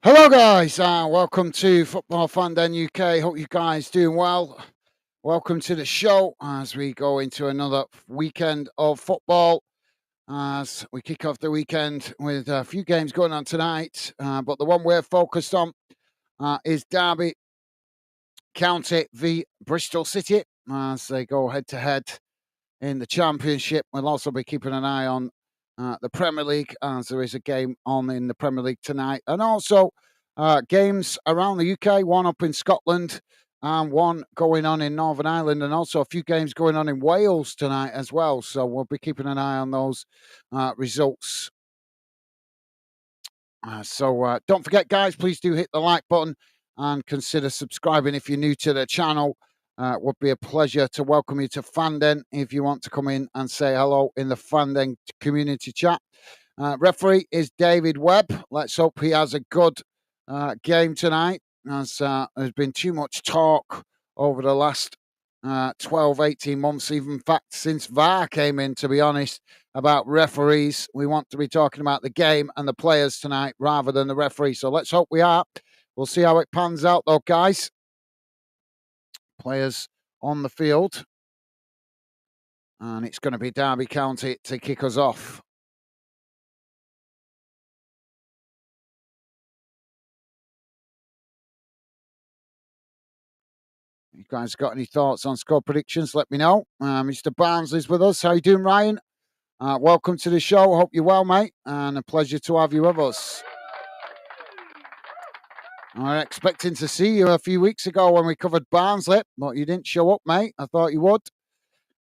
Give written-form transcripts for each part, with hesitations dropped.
Hello, guys. Welcome to Football Fan Den UK. Hope you guys doing well. Welcome to the show as we go into another weekend of football. As we kick off the weekend with a few games going on tonight, but the one we're focused on is Derby County v Bristol City as they go head to head in the Championship. We'll also be keeping an eye on the Premier League as there is a game on in the Premier League tonight. And also games around the UK, one up in Scotland and one going on in Northern Ireland, and also a few games going on in Wales tonight as well. So we'll be keeping an eye on those results. So don't forget, guys, please do hit the like button and consider subscribing if you're new to the channel. Would be a pleasure to welcome you to Fanden if you want to come in and say hello in the Fanden community chat. Referee is David Webb. Let's hope he has a good game tonight, as there's been too much talk over the last 12, 18 months, even in fact, since VAR came in, to be honest, about referees. We want to be talking about the game and the players tonight rather than the referee. So let's hope we are. We'll see how it pans out, though, guys. Players on the field. And it's going to be Derby County to kick us off. You guys got any thoughts on score predictions? Let me know. Mr. Barnsley's with us. How you doing, Ryan? Welcome to the show. Hope you're well, mate, and a pleasure to have you with us. I was expecting to see you a few weeks ago when we covered Barnsley, but you didn't show up, mate. I thought you would.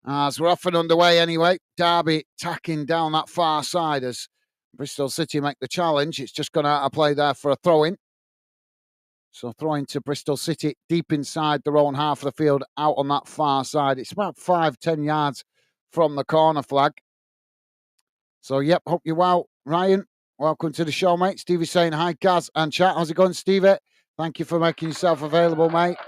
As we're off and underway anyway, Derby tacking down that far side as Bristol City make the challenge. It's just gone out of play there for a throw-in. So throwing to Bristol City deep inside their own half of the field, out on that far side. It's about 5-10 yards from the corner flag. So, yep, hope you're well. Ryan, welcome to the show, mate. Stevie's saying hi, Gaz and chat. How's it going, Stevie? Thank you for making yourself available, mate.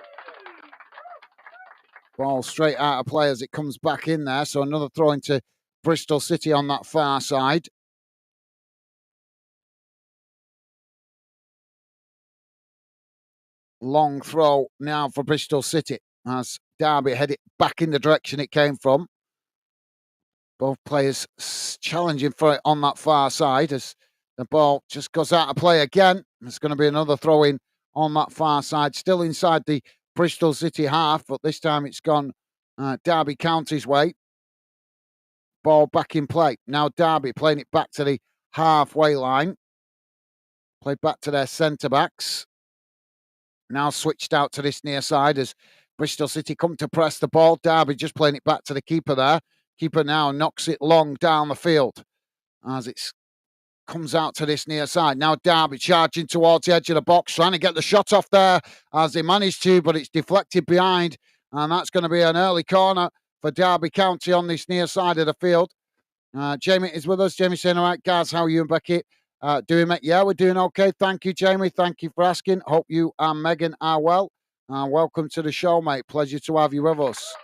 Ball straight out of play as it comes back in there. So another throw into Bristol City on that far side. Long throw now for Bristol City as Derby headed back in the direction it came from. Both players challenging for it on that far side as the ball just goes out of play again. There's going to be another throw in on that far side, still inside the Bristol City half, but this time it's gone Derby County's way. Ball back in play. Now Derby playing it back to the halfway line. Played back to their centre backs. Now switched out to this near side as Bristol City come to press the ball. Derby just playing it back to the keeper there. Keeper now knocks it long down the field as it comes out to this near side. Now Derby charging towards the edge of the box, trying to get the shot off there as they managed to, but it's deflected behind. And that's going to be an early corner for Derby County on this near side of the field. Jamie is with us. Jamie saying, all right, guys, how are you and Becky doing, mate? Yeah, we're doing okay. Thank you, Jamie. Thank you for asking. Hope you and Megan are well. Welcome to the show, mate. Pleasure to have you with us.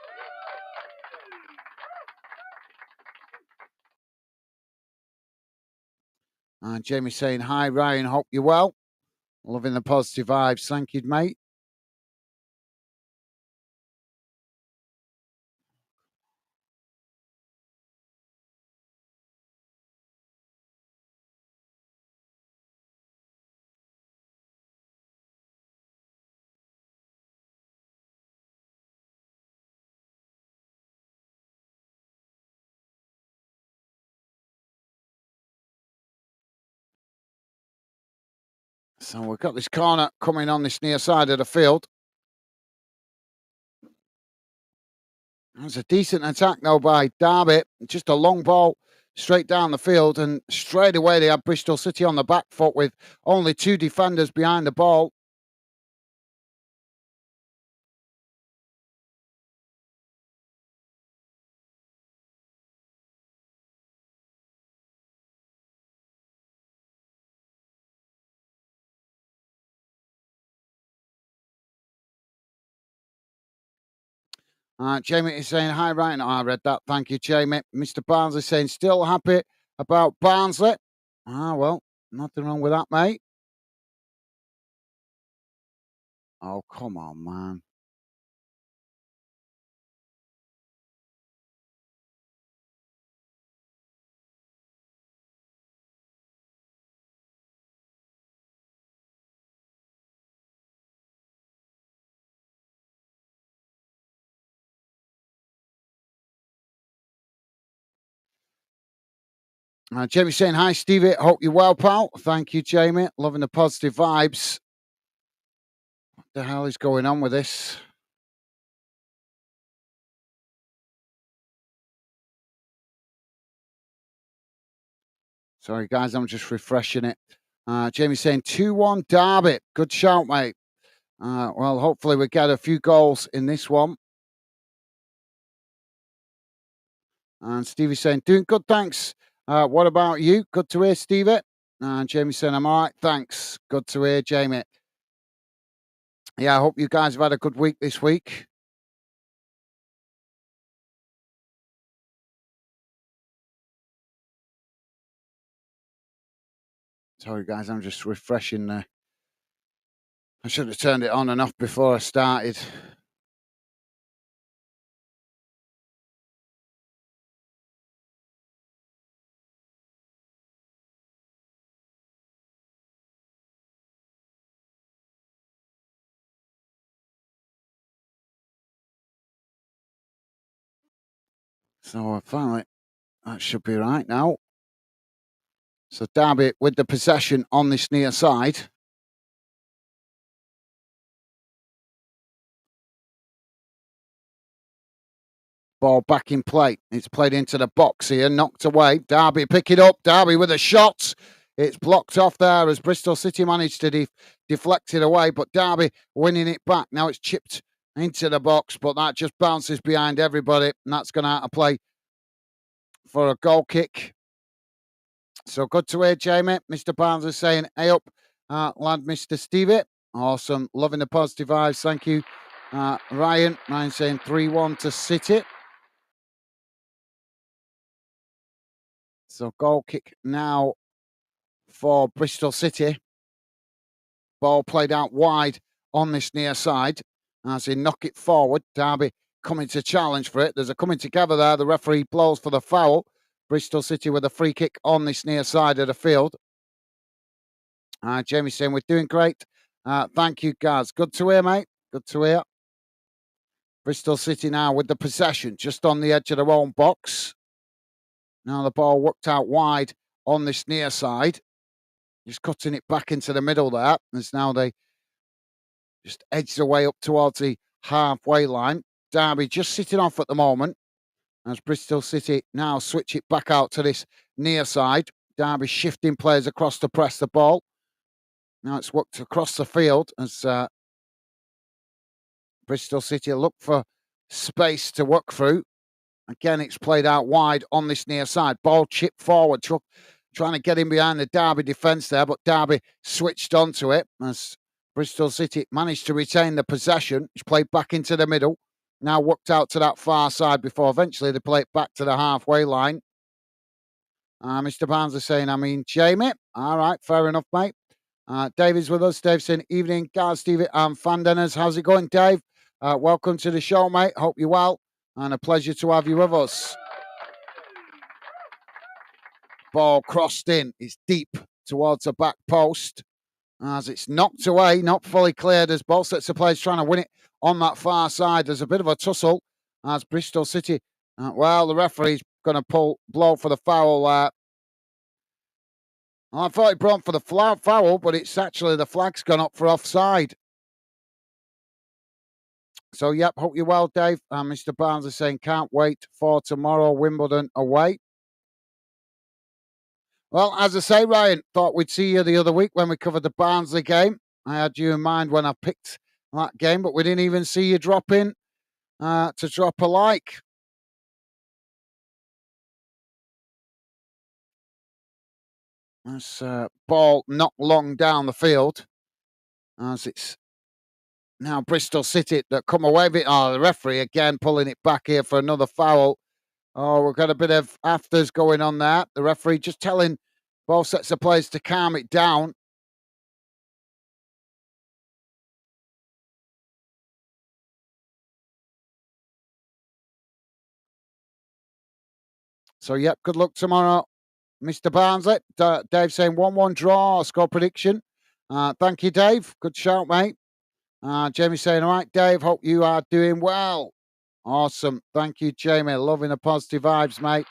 Jamie saying, hi, Ryan. Hope you're well. Loving the positive vibes. Thank you, mate. So we've got this corner coming on this near side of the field. It's a decent attack, though, by Derby. Just a long ball straight down the field, and straight away they have Bristol City on the back foot with only two defenders behind the ball. Jamie is saying, hi, Ryan. I read that. Thank you, Jamie. Mr. Barnsley saying, still happy about Barnsley. Well, nothing wrong with that, mate. Oh, come on, man. Jamie saying, hi, Stevie. Hope you're well, pal. Thank you, Jamie. Loving the positive vibes. What the hell is going on with this? Sorry, guys, I'm just refreshing it. Jamie saying 2-1 Derby. Good shout, mate. Well, hopefully we get a few goals in this one. And Stevie saying, doing good, thanks. What about you? Good to hear, Stevie. And Jamie saying, I'm all right, thanks. Good to hear, Jamie. Yeah, I hope you guys have had a good week this week. Sorry, guys, I'm just refreshing. I should have turned it on and off before I started. So finally, that should be right now. So Derby with the possession on this near side. Ball back in play. It's played into the box here, knocked away. Derby pick it up. Derby with a shot. It's blocked off there as Bristol City managed to deflect it away, but Derby winning it back. Now it's chipped into the box, but that just bounces behind everybody, and that's going out of play for a goal kick. So good to hear, Jamie. Mr. Barnes is saying, hey up, lad, Mr. Stevie. Awesome. Loving the positive vibes. Thank you. Ryan saying 3-1 to City. So goal kick now for Bristol City. Ball played out wide on this near side as they knock it forward. Derby coming to challenge for it. There's a coming together there. The referee blows for the foul. Bristol City with a free kick on this near side of the field. Jamie saying, we're doing great. Thank you, guys. Good to hear, mate. Good to hear. Bristol City now with the possession just on the edge of their own box. Now the ball worked out wide on this near side. Just cutting it back into the middle there. As now they just edge their way up towards the halfway line. Derby just sitting off at the moment as Bristol City now switch it back out to this near side. Derby shifting players across to press the ball. Now it's worked across the field as Bristol City look for space to work through. Again, it's played out wide on this near side. Ball chipped forward, trying to get in behind the Derby defence there, but Derby switched onto it as Bristol City managed to retain the possession. It's played back into the middle. Now worked out to that far side before eventually they play it back to the halfway line. Mr. Barnes is saying, I mean, Jamie. All right, fair enough, mate. David's with us. Dave saying, evening, Gareth, Stevie, and Fandeners. How's it going, Dave? Welcome to the show, mate. Hope you're well, and a pleasure to have you with us. Ball crossed in. It's deep towards the back post as it's knocked away, not fully cleared as both sets of players trying to win it on that far side. There's a bit of a tussle as Bristol City, the referee's going to blow for the foul. I thought he brought for the foul, but it's actually the flag's gone up for offside. So, yep, hope you're well, Dave. Mr. Barnes is saying, can't wait for tomorrow, Wimbledon away. Well, as I say, Ryan, thought we'd see you the other week when we covered the Barnsley game. I had you in mind when I picked that game, but we didn't even see you drop in to drop a like. That's ball not long down the field as it's now Bristol City that come away with it. Oh, the referee again pulling it back here for another foul. Oh, we've got a bit of afters going on there. The referee just telling both sets of players to calm it down. So, yep, good luck tomorrow, Mr. Barnsley. Dave saying 1-1 draw, score prediction. Thank you, Dave. Good shout, mate. Jamie saying, all right, Dave, hope you are doing well. Awesome. Thank you, Jamie. Loving the positive vibes, mate.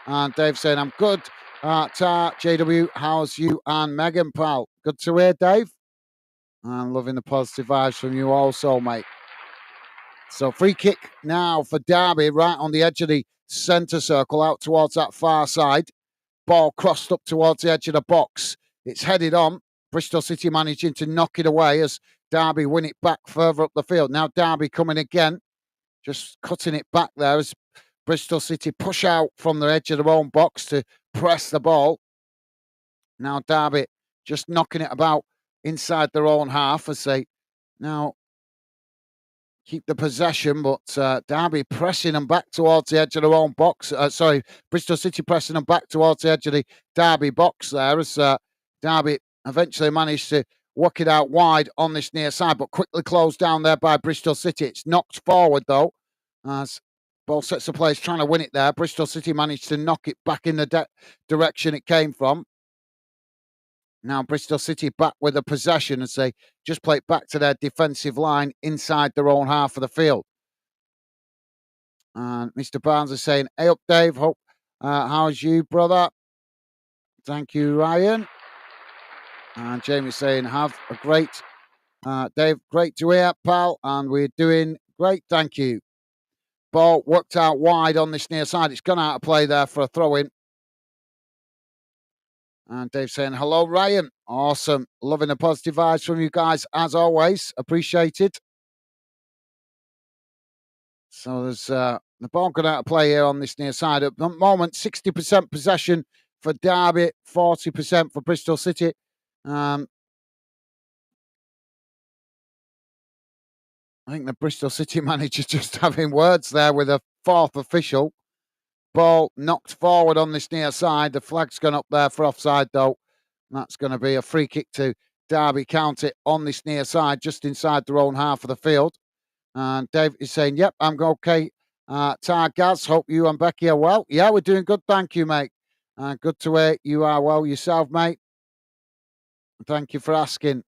And Dave saying, I'm good. Ta, JW, how's you and Megan, pal? Good to hear, Dave. And loving the positive vibes from you also, mate. So free kick now for Derby, right on the edge of the centre circle, out towards that far side. Ball crossed up towards the edge of the box. It's headed on. Bristol City managing to knock it away as Derby win it back further up the field. Now Derby coming again, just cutting it back there as Bristol City push out from the edge of their own box to press the ball. Now Derby just knocking it about inside their own half as they now keep the possession, but Derby pressing them back towards the edge of their own box. Bristol City pressing them back towards the edge of the Derby box there as Derby eventually managed to work it out wide on this near side, but quickly closed down there by Bristol City. It's knocked forward though as both sets of players trying to win it there. Bristol City managed to knock it back in the direction it came from. Now Bristol City back with the possession as they just play it back to their defensive line inside their own half of the field. And Mr. Barnes is saying, hey up, Dave. Hope, how's you, brother? Thank you, Ryan. And Jamie's saying, have a great, Dave, great to hear, pal. And we're doing great, thank you. Ball worked out wide on this near side. It's gone out of play there for a throw-in. And Dave saying, hello, Ryan. Awesome. Loving the positive vibes from you guys, as always. Appreciate it. So there's the ball got out of play here on this near side. At the moment, 60% possession for Derby, 40% for Bristol City. I think the Bristol City manager just having words there with a fourth official. Ball knocked forward on this near side. The flag's gone up there for offside, though. That's going to be a free kick to Derby County on this near side, just inside their own half of the field. And Dave is saying, yep, I'm okay. Tar Gaz, hope you and Becky are well. Yeah, we're doing good. Thank you, mate. Good to hear you are well yourself, mate. Thank you for asking.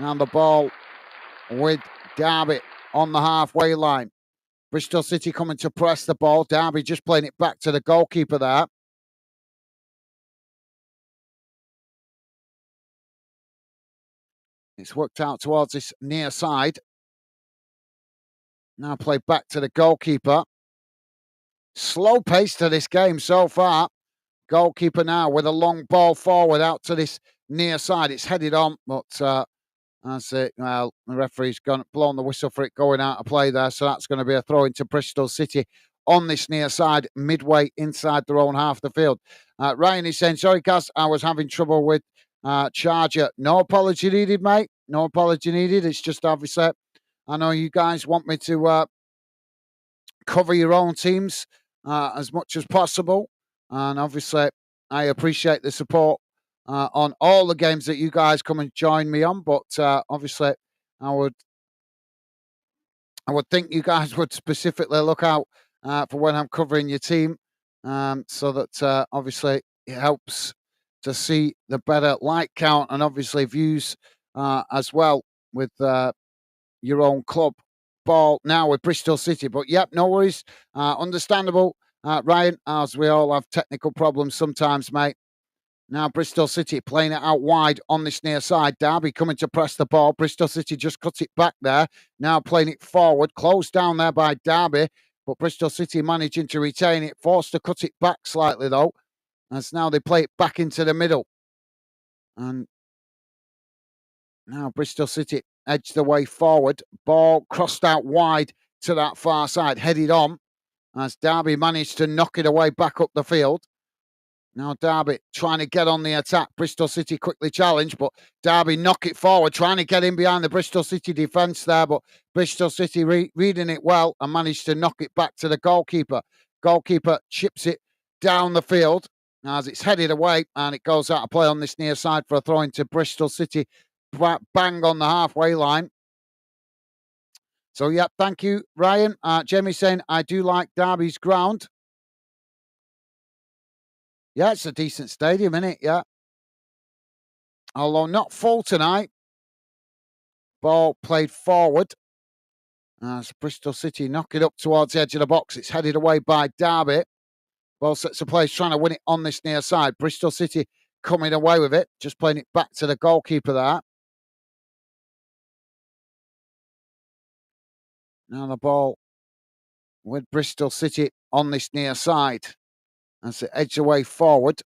Now the ball with Derby on the halfway line. Bristol City coming to press the ball. Derby just playing it back to the goalkeeper there. It's worked out towards this near side. Now played back to the goalkeeper. Slow pace to this game so far. Goalkeeper now with a long ball forward out to this near side. It's headed on, but that's it. Well, the referee's blown the whistle for it going out of play there. So that's going to be a throw into Bristol City on this near side, midway inside their own half of the field. Ryan is saying, sorry, Gaz, I was having trouble with Charger. No apology needed, mate. No apology needed. It's just obviously, I know you guys want me to cover your own teams as much as possible. And obviously, I appreciate the support on all the games that you guys come and join me on. But obviously, I would think you guys would specifically look out for when I'm covering your team, so that obviously it helps to see the better like count and obviously views as well with your own club. Ball now with Bristol City, but yep, no worries. Understandable, Ryan, as we all have technical problems sometimes, mate. Now Bristol City playing it out wide on this near side. Derby coming to press the ball. Bristol City just cut it back there. Now playing it forward. Closed down there by Derby. But Bristol City managing to retain it. Forced to cut it back slightly though. As now they play it back into the middle. And now Bristol City edge the way forward. Ball crossed out wide to that far side. Headed on. As Derby managed to knock it away back up the field. Now Derby trying to get on the attack. Bristol City quickly challenged, but Derby knock it forward, trying to get in behind the Bristol City defence there. But Bristol City reading it well and managed to knock it back to the goalkeeper. Goalkeeper chips it down the field as it's headed away and it goes out of play on this near side for a throw into Bristol City. Bang on the halfway line. So, yeah, thank you, Ryan. Jamie saying, I do like Derby's ground. Yeah, it's a decent stadium, isn't it? Yeah. Although not full tonight. Ball played forward. As Bristol City knock it up towards the edge of the box. It's headed away by Derby. Ball sets of play, trying to win it on this near side. Bristol City coming away with it. Just playing it back to the goalkeeper there. Now the ball with Bristol City on this near side. As it edge away forward.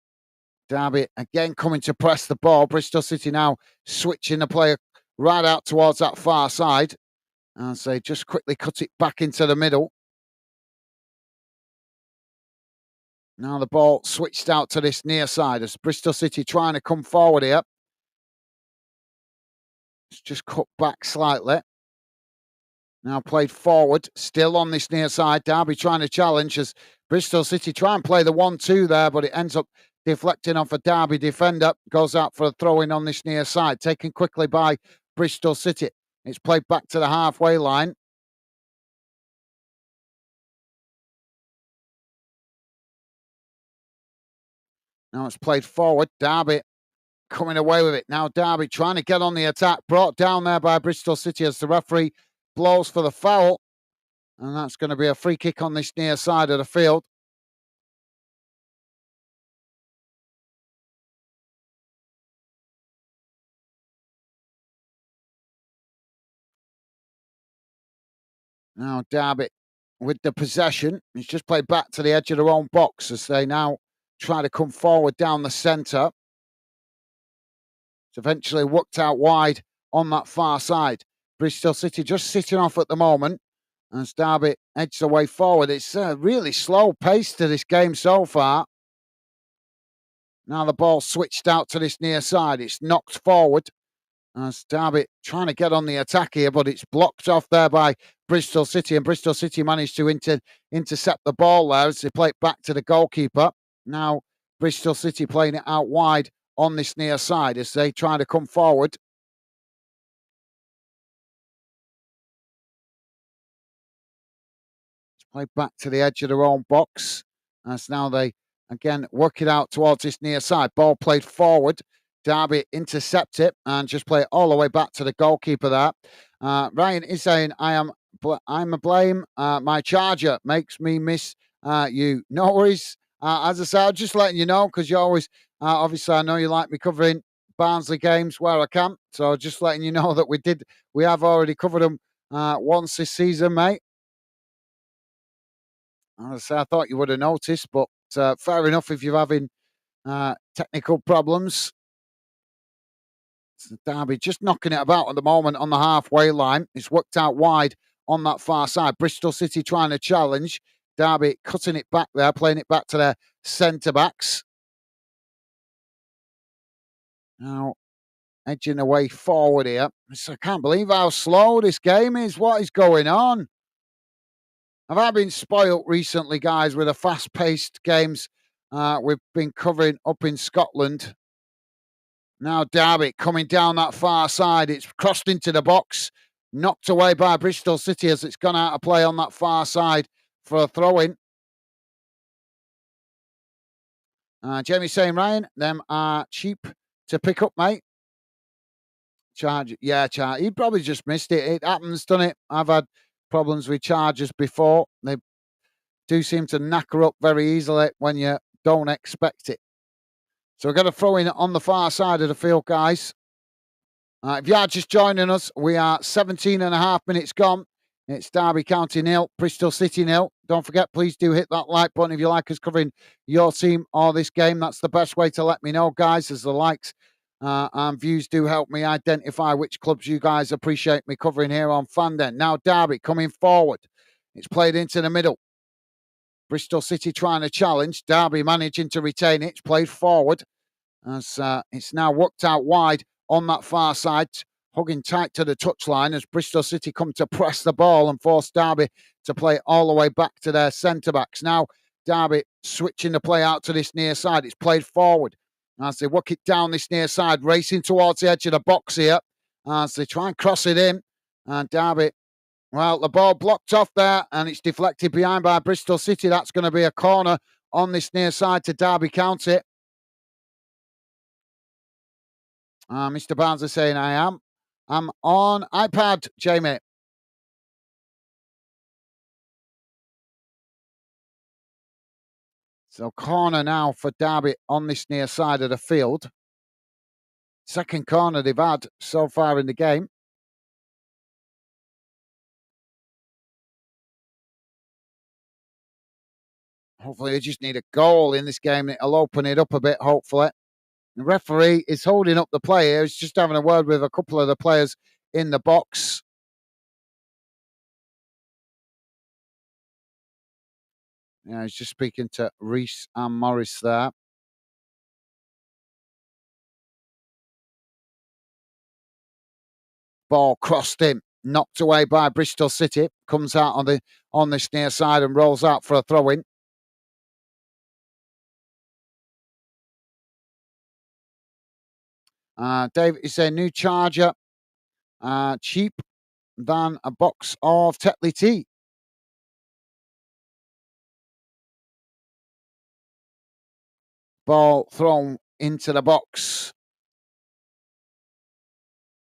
Derby again coming to press the ball. Bristol City now switching the player right out towards that far side. As they just quickly cut it back into the middle. Now the ball switched out to this near side as Bristol City trying to come forward here. It's just cut back slightly. Now played forward, still on this near side. Derby trying to challenge as Bristol City try and play the 1-2 there, but it ends up deflecting off a Derby defender. Goes out for a throw-in on this near side, taken quickly by Bristol City. It's played back to the halfway line. Now it's played forward. Derby coming away with it. Now Derby trying to get on the attack. Brought down there by Bristol City as the referee blows for the foul. And that's going to be a free kick on this near side of the field. Now Derby with the possession. It's just played back to the edge of their own box as they now try to come forward down the centre. It's eventually worked out wide on that far side. Bristol City just sitting off at the moment as Derby edges the way forward. It's a really slow pace to this game so far. Now the ball switched out to this near side. It's knocked forward as Derby trying to get on the attack here, but it's blocked off there by Bristol City, and Bristol City managed to intercept the ball there as they play it back to the goalkeeper. Now Bristol City playing it out wide on this near side as they try to come forward. It's played back to the edge of their own box as now they again work it out towards this near side. Ball played forward. Derby intercept it and just play it all the way back to the goalkeeper there. Ryan is saying, I'm a blame. My charger makes me miss you. No worries. As I say, I'm just letting you know because you always, obviously, I know you like me covering Barnsley games where I can. So just letting you know that we have already covered them once this season, mate. As I say, I thought you would have noticed, but fair enough if you're having technical problems. Derby just knocking it about at the moment on the halfway line. It's worked out wide on that far side. Bristol City trying to challenge. Derby cutting it back there, playing it back to their centre backs. Now edging away forward here. I can't believe how slow this game is. What is going on? Have I been spoilt recently, guys, with the fast-paced games we've been covering up in Scotland? Now Derby coming down that far side. It's crossed into the box. Knocked away by Bristol City as it's gone out of play on that far side for a throw-in. Jamie saying, Ryan, them are cheap to pick up, mate. Charge, yeah, charge. He probably just missed it. It happens, doesn't it? I've had problems with chargers before. They do seem to knacker up very easily when you don't expect it. So we're going to throw in on the far side of the field, guys. If you are just joining us, we are 17 and a half minutes gone. It's Derby County 0, Bristol City 0. Don't forget, please do hit that like button if you like us covering your team or this game. That's the best way to let me know, guys, as the likes and views do help me identify which clubs you guys appreciate me covering here on Fanden. Now Derby coming forward. It's played into the middle. Bristol City trying to challenge. Derby managing to retain it. It's played forward as it's now worked out wide on that far side, hugging tight to the touchline as Bristol City come to press the ball and force Derby to play all the way back to their centre-backs. Now Derby switching the play out to this near side. It's played forward as they work it down this near side, racing towards the edge of the box here as they try and cross it in. And Derby, well, the ball blocked off there and it's deflected behind by Bristol City. That's going to be a corner on this near side to Derby County. Mr. Barnes is saying I am. I'm on iPad, Jamie. So corner now for Derby on this near side of the field. Second corner they've had so far in the game. Hopefully they just need a goal in this game. It'll open it up a bit, hopefully. The referee is holding up the play here. He's just having a word with a couple of the players in the box. Yeah, he's just speaking to Reese and Morris there. Ball crossed in, knocked away by Bristol City. Comes out on this near side and rolls out for a throw in. David is a new charger, cheap than a box of Tetley tea. Ball thrown into the box.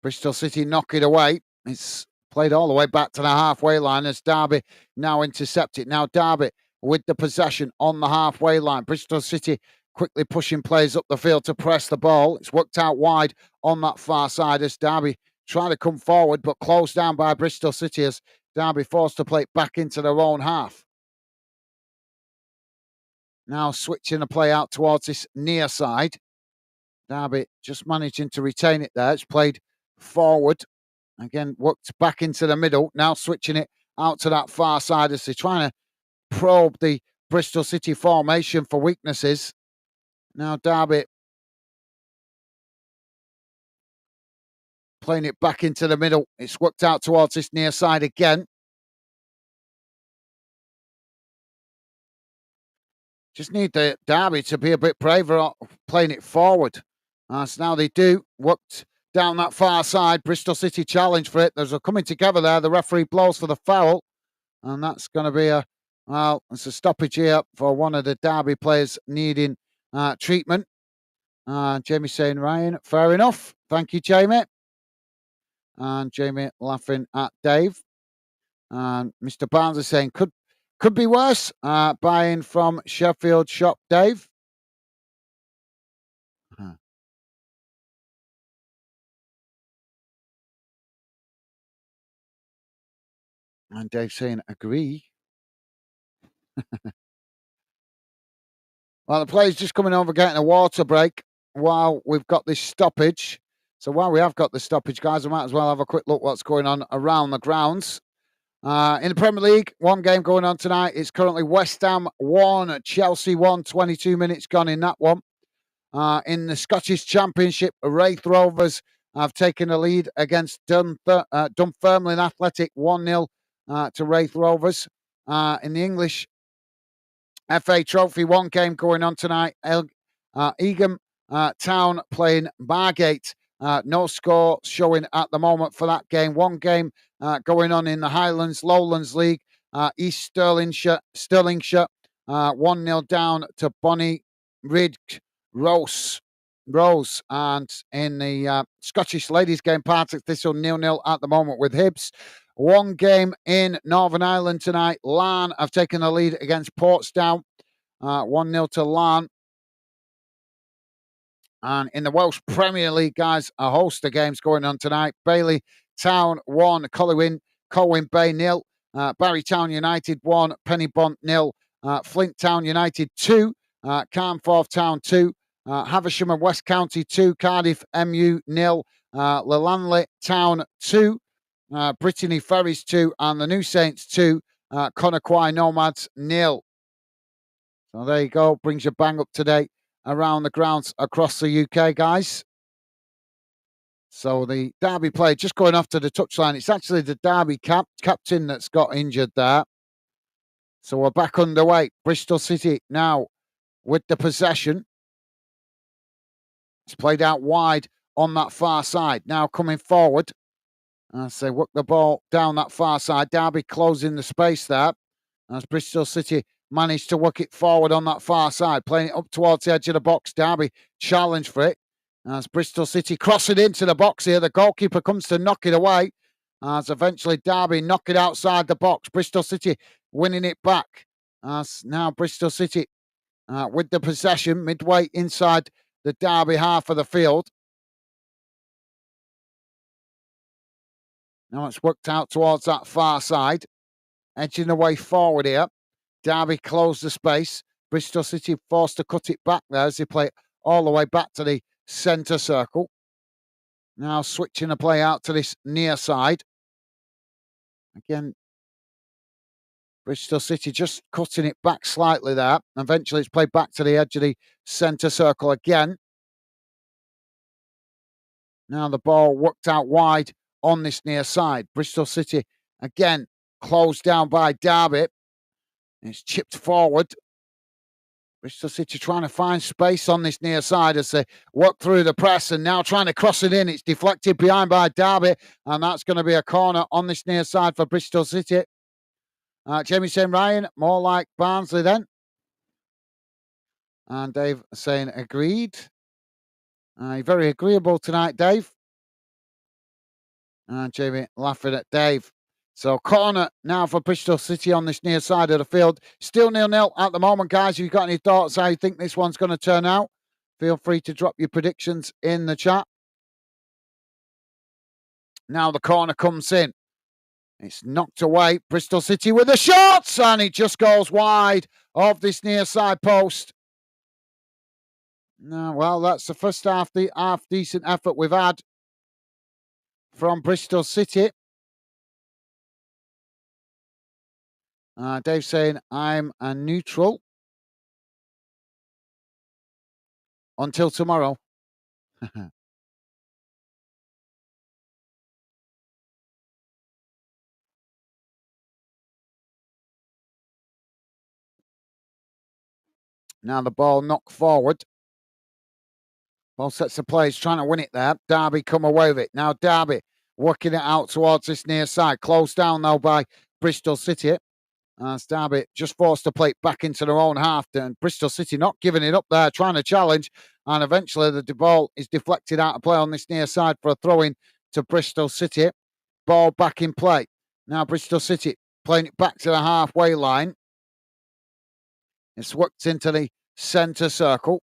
Bristol City knock it away. It's played all the way back to the halfway line as Derby now intercept it. Now Derby with the possession on the halfway line. Bristol City quickly pushing players up the field to press the ball. It's worked out wide on that far side as Derby try to come forward, but closed down by Bristol City as Derby forced to play it back into their own half. Now switching the play out towards this near side. Derby just managing to retain it there. It's played forward. Again, worked back into the middle. Now switching it out to that far side as they're trying to probe the Bristol City formation for weaknesses. Now Derby playing it back into the middle. It's worked out towards this near side again. Just need the Derby to be a bit braver playing it forward. So now they do. Worked down that far side. Bristol City challenge for it. There's a coming together there. The referee blows for the foul. And that's going to be it's a stoppage here for one of the Derby players needing treatment. Jamie saying, Ryan, fair enough. Thank you, Jamie. And Jamie laughing at Dave. And Mr. Barnes is saying, could be worse. Buying from Sheffield Shop, Dave. And Dave saying, agree. Well, the play's just coming over getting a water break while we've got this stoppage. So while we have got the stoppage, guys, I might as well have a quick look what's going on around the grounds. In the Premier League, one game going on tonight. It's currently West Ham 1, Chelsea 1, 22 minutes gone in that one. In the Scottish Championship, Wraith Rovers have taken a lead against Dunfermline Athletic 1-0 to Wraith Rovers. In the English FA Trophy, one game going on tonight. Egham Town playing Margate. No score showing at the moment for that game. One game going on in the Highlands Lowlands League. East Stirlingshire 1-0 down to Bonnie Ridge Rose. And in the Scottish Ladies game, Partick Thistle 0-0 at the moment with Hibs. One game in Northern Ireland tonight. Larne have taken the lead against Portsdown. 1-0 to Larne. And in the Welsh Premier League, guys, a host of games going on tonight. Bailey Town 1, Colwyn Bay 0. Barry Town United 1, Pennybont 0. Flint Town United 2, Carnforth Town 2. Havisham and West County 2, Cardiff MU 0. Lelanley Town 2. Brittany Ferries 2, and the New Saints 2, Conakry Nomads 0. So there you go, brings you bang up to date around the grounds across the UK, guys. So the Derby player just going off to the touchline. It's actually the Derby captain that's got injured there. So we're back underway. Bristol City now with the possession. It's played out wide on that far side. Now coming forward. As they work the ball down that far side. Derby closing the space there. As Bristol City managed to work it forward on that far side, playing it up towards the edge of the box. Derby challenge for it. As Bristol City cross it into the box here, the goalkeeper comes to knock it away. As eventually Derby knock it outside the box. Bristol City winning it back. As now Bristol City with the possession midway inside the Derby half of the field. Now it's worked out towards that far side, edging the way forward here. Derby closed the space. Bristol City forced to cut it back there as they play it all the way back to the centre circle. Now switching the play out to this near side. Again, Bristol City just cutting it back slightly there. Eventually it's played back to the edge of the centre circle again. Now the ball worked out wide on this near side. Bristol City again closed down by Derby. It's chipped forward. Bristol City trying to find space on this near side as they work through the press and now trying to cross it in. It's deflected behind by Derby, and that's going to be a corner on this near side for Bristol City. Jamie saying, Ryan, more like Barnsley then. And Dave saying, agreed. Very agreeable tonight, Dave. And Jamie laughing at Dave. So corner now for Bristol City on this near side of the field. Still 0-0 at the moment, guys. If you've got any thoughts how you think this one's going to turn out, feel free to drop your predictions in the chat. Now the corner comes in. It's knocked away. Bristol City with the shots, and it just goes wide of this near side post. No, well, that's the first half decent effort we've had from Bristol City. Dave saying, I'm a neutral until tomorrow. Now the ball knocked forward. Both sets of players trying to win it there. Derby come away with it. Now Derby working it out towards this near side. Closed down though by Bristol City. As Derby just forced to play it back into their own half. And Bristol City not giving it up there, trying to challenge. And eventually the ball is deflected out of play on this near side for a throw-in to Bristol City. Ball back in play. Now Bristol City playing it back to the halfway line. It's worked into the centre circle.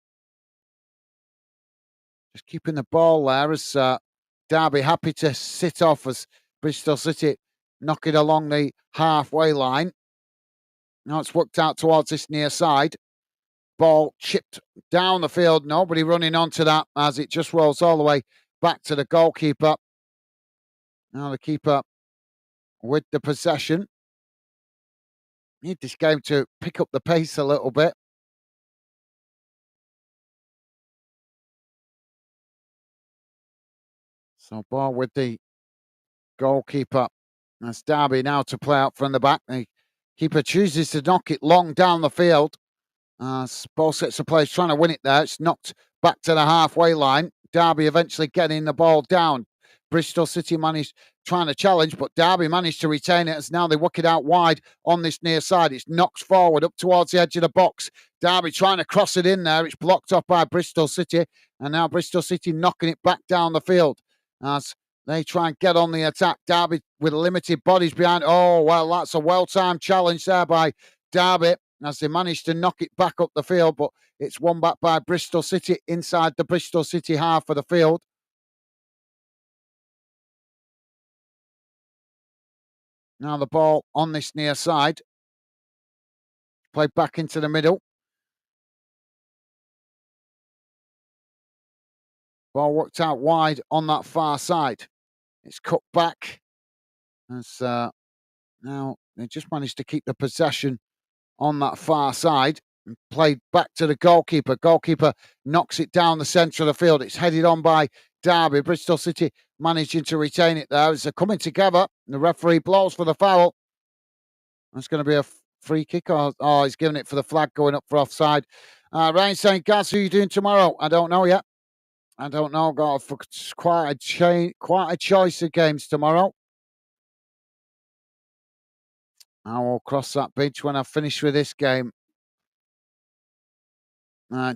Just keeping the ball there as Derby happy to sit off as Bristol City knock it along the halfway line. Now it's worked out towards this near side. Ball chipped down the field. Nobody running onto that as it just rolls all the way back to the goalkeeper. Now the keeper with the possession. Need this game to pick up the pace a little bit. So ball with the goalkeeper. That's Derby now to play out from the back. The keeper chooses to knock it long down the field. Both sets of players trying to win it there. It's knocked back to the halfway line. Derby eventually getting the ball down. Bristol City managed trying to challenge, but Derby managed to retain it as now they work it out wide on this near side. It's knocked forward up towards the edge of the box. Derby trying to cross it in there. It's blocked off by Bristol City, and now Bristol City knocking it back down the field as they try and get on the attack. Derby with limited bodies behind. Oh, well, that's a well-timed challenge there by Derby as they managed to knock it back up the field, but it's won back by Bristol City inside the Bristol City half of the field. Now the ball on this near side. Played back into the middle. Ball worked out wide on that far side. It's cut back. As now they just managed to keep the possession on that far side and played back to the goalkeeper. Goalkeeper knocks it down the centre of the field. It's headed on by Derby. Bristol City managing to retain it there. It's coming together. The referee blows for the foul. That's going to be a free kick. Oh, he's giving it for the flag going up for offside. Ryan saying, Gaz, who are you doing tomorrow? I don't know yet. I don't know. Got quite a choice of games tomorrow. I will cross that bridge when I finish with this game.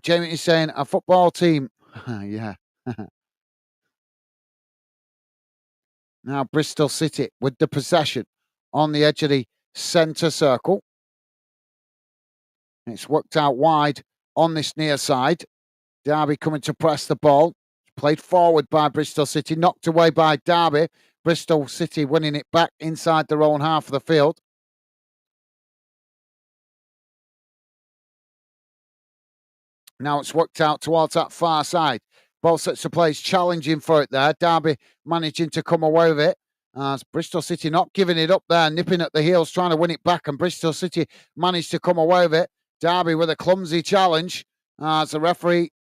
Jamie is saying a football team. Yeah. Now Bristol City with the possession on the edge of the centre circle. It's worked out wide on this near side. Derby coming to press the ball. Played forward by Bristol City, knocked away by Derby. Bristol City winning it back inside their own half of the field. Now it's worked out towards that far side. Both sets of players challenging for it there. Derby managing to come away with it. As Bristol City not giving it up there, nipping at the heels, trying to win it back, and Bristol City managed to come away with it. Derby with a clumsy challenge. As the referee,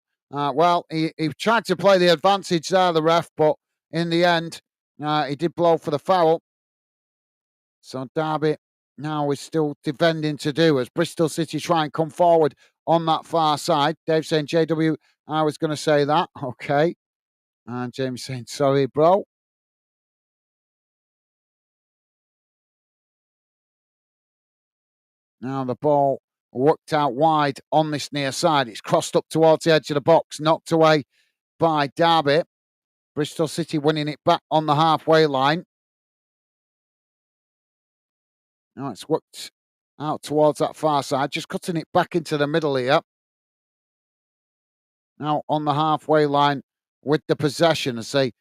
he tried to play the advantage there, the ref, but in the end, he did blow for the foul. So Derby now is still defending to do as Bristol City try and come forward on that far side. Dave saying, JW, I was going to say that. Okay. And James saying, sorry, bro. Now the ball worked out wide on this near side. It's crossed up towards the edge of the box, knocked away by Derby. Bristol City winning it back on the halfway line. Now it's worked out towards that far side, just cutting it back into the middle here. Now on the halfway line with the possession as they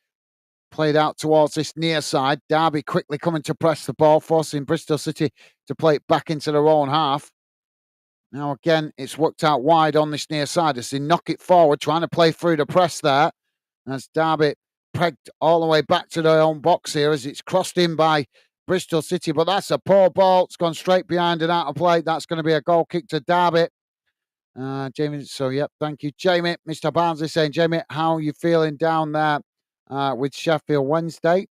played out towards this near side. Derby quickly coming to press the ball, forcing Bristol City to play it back into their own half. Now again, it's worked out wide on this near side as they knock it forward, trying to play through the press there. As Derby pegged all the way back to their own box here as it's crossed in by Bristol City. But that's a poor ball. It's gone straight behind and out of play. That's going to be a goal kick to Derby. Jamie, so yep, thank you, Jamie. Mr. Barnsley saying, Jamie, how are you feeling down there with Sheffield Wednesday?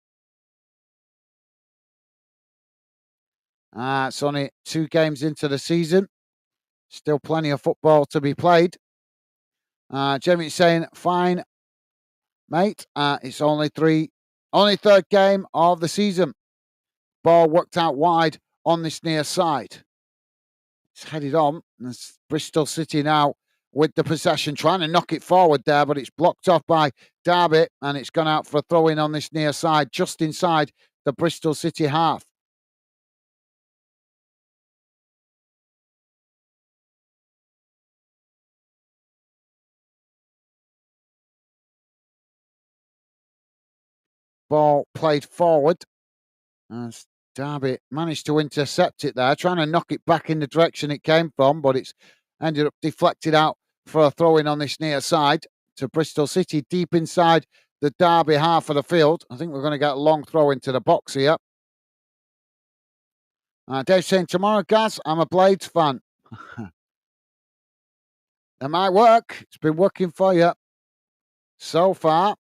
It's only 2 games into the season. Still plenty of football to be played. Jamie saying, fine, mate. It's only 3rd game of the season. Ball worked out wide on this near side. It's headed on. It's Bristol City now with the possession, trying to knock it forward there, but it's blocked off by Derby, and it's gone out for a throw-in on this near side, just inside the Bristol City half. Ball played forward. As Derby managed to intercept it there, trying to knock it back in the direction it came from, but it's ended up deflected out for a throw-in on this near side to Bristol City, deep inside the Derby half of the field. I think we're going to get a long throw into the box here. Dave saying, tomorrow, Gaz, I'm a Blades fan. That might work. It's been working for you so far.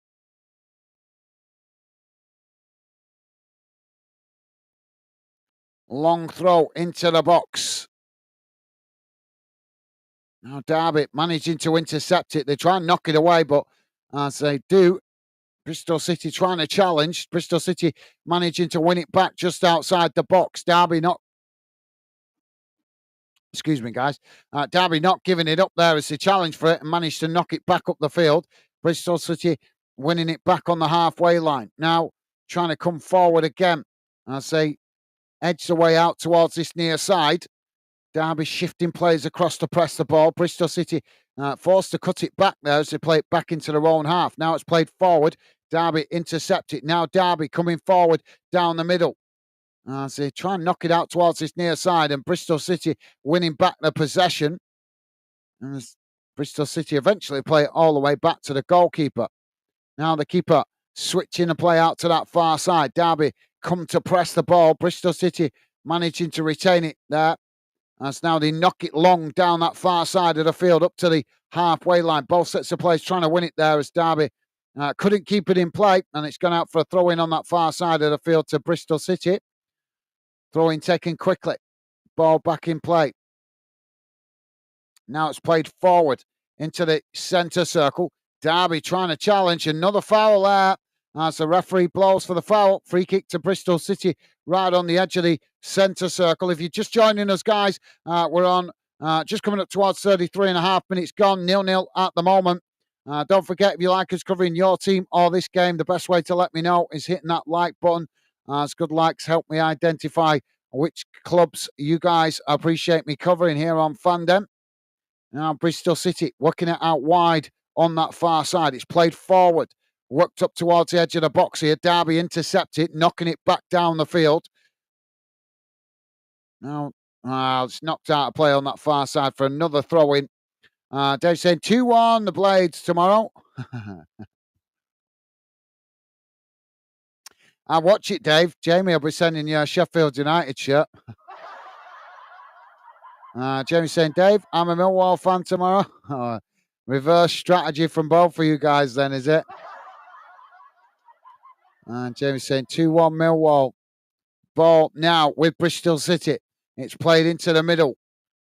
Long throw into the box. Now Derby managing to intercept it. They try and knock it away, but as they do, Bristol City trying to challenge. Bristol City managing to win it back just outside the box. Derby not... Excuse me, guys. Derby not giving it up there as they challenge for it and managed to knock it back up the field. Bristol City winning it back on the halfway line. Now trying to come forward again as they edge the way out towards this near side. Derby shifting players across to press the ball. Bristol City forced to cut it back there as they play it back into their own half. Now it's played forward. Derby intercept it. Now Derby coming forward down the middle. As they try and knock it out towards this near side, and Bristol City winning back the possession. And as Bristol City eventually play it all the way back to the goalkeeper. Now the keeper switching the play out to that far side. Derby come to press the ball. Bristol City managing to retain it there. As now they knock it long down that far side of the field up to the halfway line. Both sets of players trying to win it there as Derby couldn't keep it in play, and it's gone out for a throw-in on that far side of the field to Bristol City. Throw-in taken quickly. Ball back in play. Now it's played forward into the centre circle. Derby trying to challenge. Another foul there as the referee blows for the foul. Free kick to Bristol City right on the edge of the centre circle. If you're just joining us, guys, we're on just coming up towards 33 and a half minutes gone, 0-0 at the moment. Don't forget, if you like us covering your team or this game, the best way to let me know is hitting that like button. As good likes help me identify which clubs you guys appreciate me covering here on Fandom. Now, Bristol City working it out wide on that far side. It's played forward, worked up towards the edge of the box here. Derby intercepted, knocking it back down the field. Now, it's knocked out of play on that far side for another throw in. Dave saying 2-1 the Blades tomorrow. I watch it, Dave. Jamie will be sending you a Sheffield United shirt. Jamie saying, Dave, I'm a Millwall fan tomorrow. Reverse strategy from both of you guys then, is it? And Jamie saying 2-1 Millwall. Ball now with Bristol City. It's played into the middle.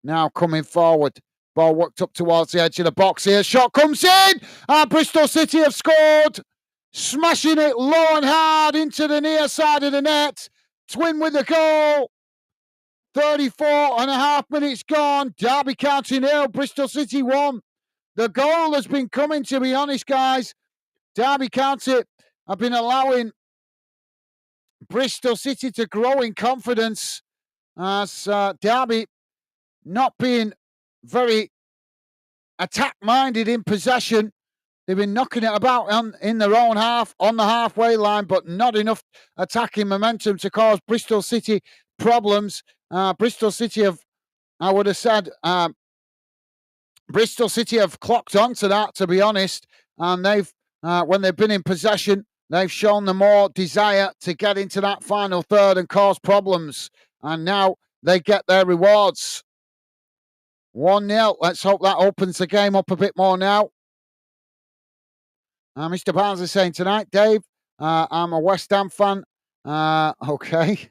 Now coming forward. Ball worked up towards the edge of the box here. Shot comes in. And Bristol City have scored. Smashing it low and hard into the near side of the net. Twin with the goal. 34 and a half minutes gone. Derby County 0. Bristol City 1. The goal has been coming, to be honest, guys. Derby County have been allowing Bristol City to grow in confidence as Derby not being very attack-minded in possession. They've been knocking it about in their own half, on the halfway line, but not enough attacking momentum to cause Bristol City problems. Bristol City have, I would have said, Bristol City have clocked onto that, to be honest, and they've, when they've been in possession, they've shown the more desire to get into that final third and cause problems. And now they get their rewards. 1-0. Let's hope that opens the game up a bit more now. Mr. Barnes is saying tonight, Dave, I'm a West Ham fan. Okay.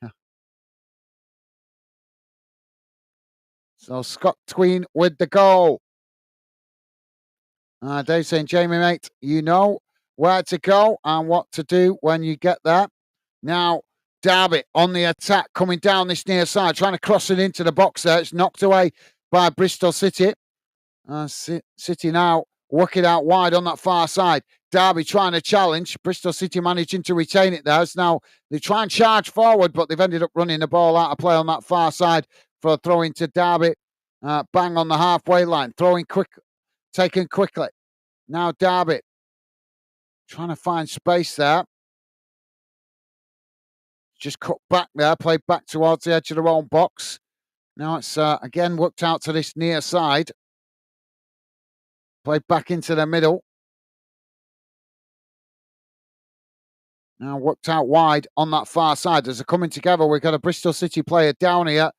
So Scott Tween with the goal. Dave saying, Jamie, mate, you know where to go and what to do when you get there. Now, Derby on the attack, coming down this near side, trying to cross it into the box there. It's knocked away by Bristol City. City now working out wide on that far side. Derby trying to challenge. Bristol City managing to retain it there. So now they try and charge forward, but they've ended up running the ball out of play on that far side for a throw into Derby. Bang on the halfway line. Throwing quick, taken quickly. Now Derby trying to find space there. Just cut back there, played back towards the edge of their own box. Now it's again worked out to this near side. Played back into the middle. Now worked out wide on that far side. As they're coming together, we've got a Bristol City player down here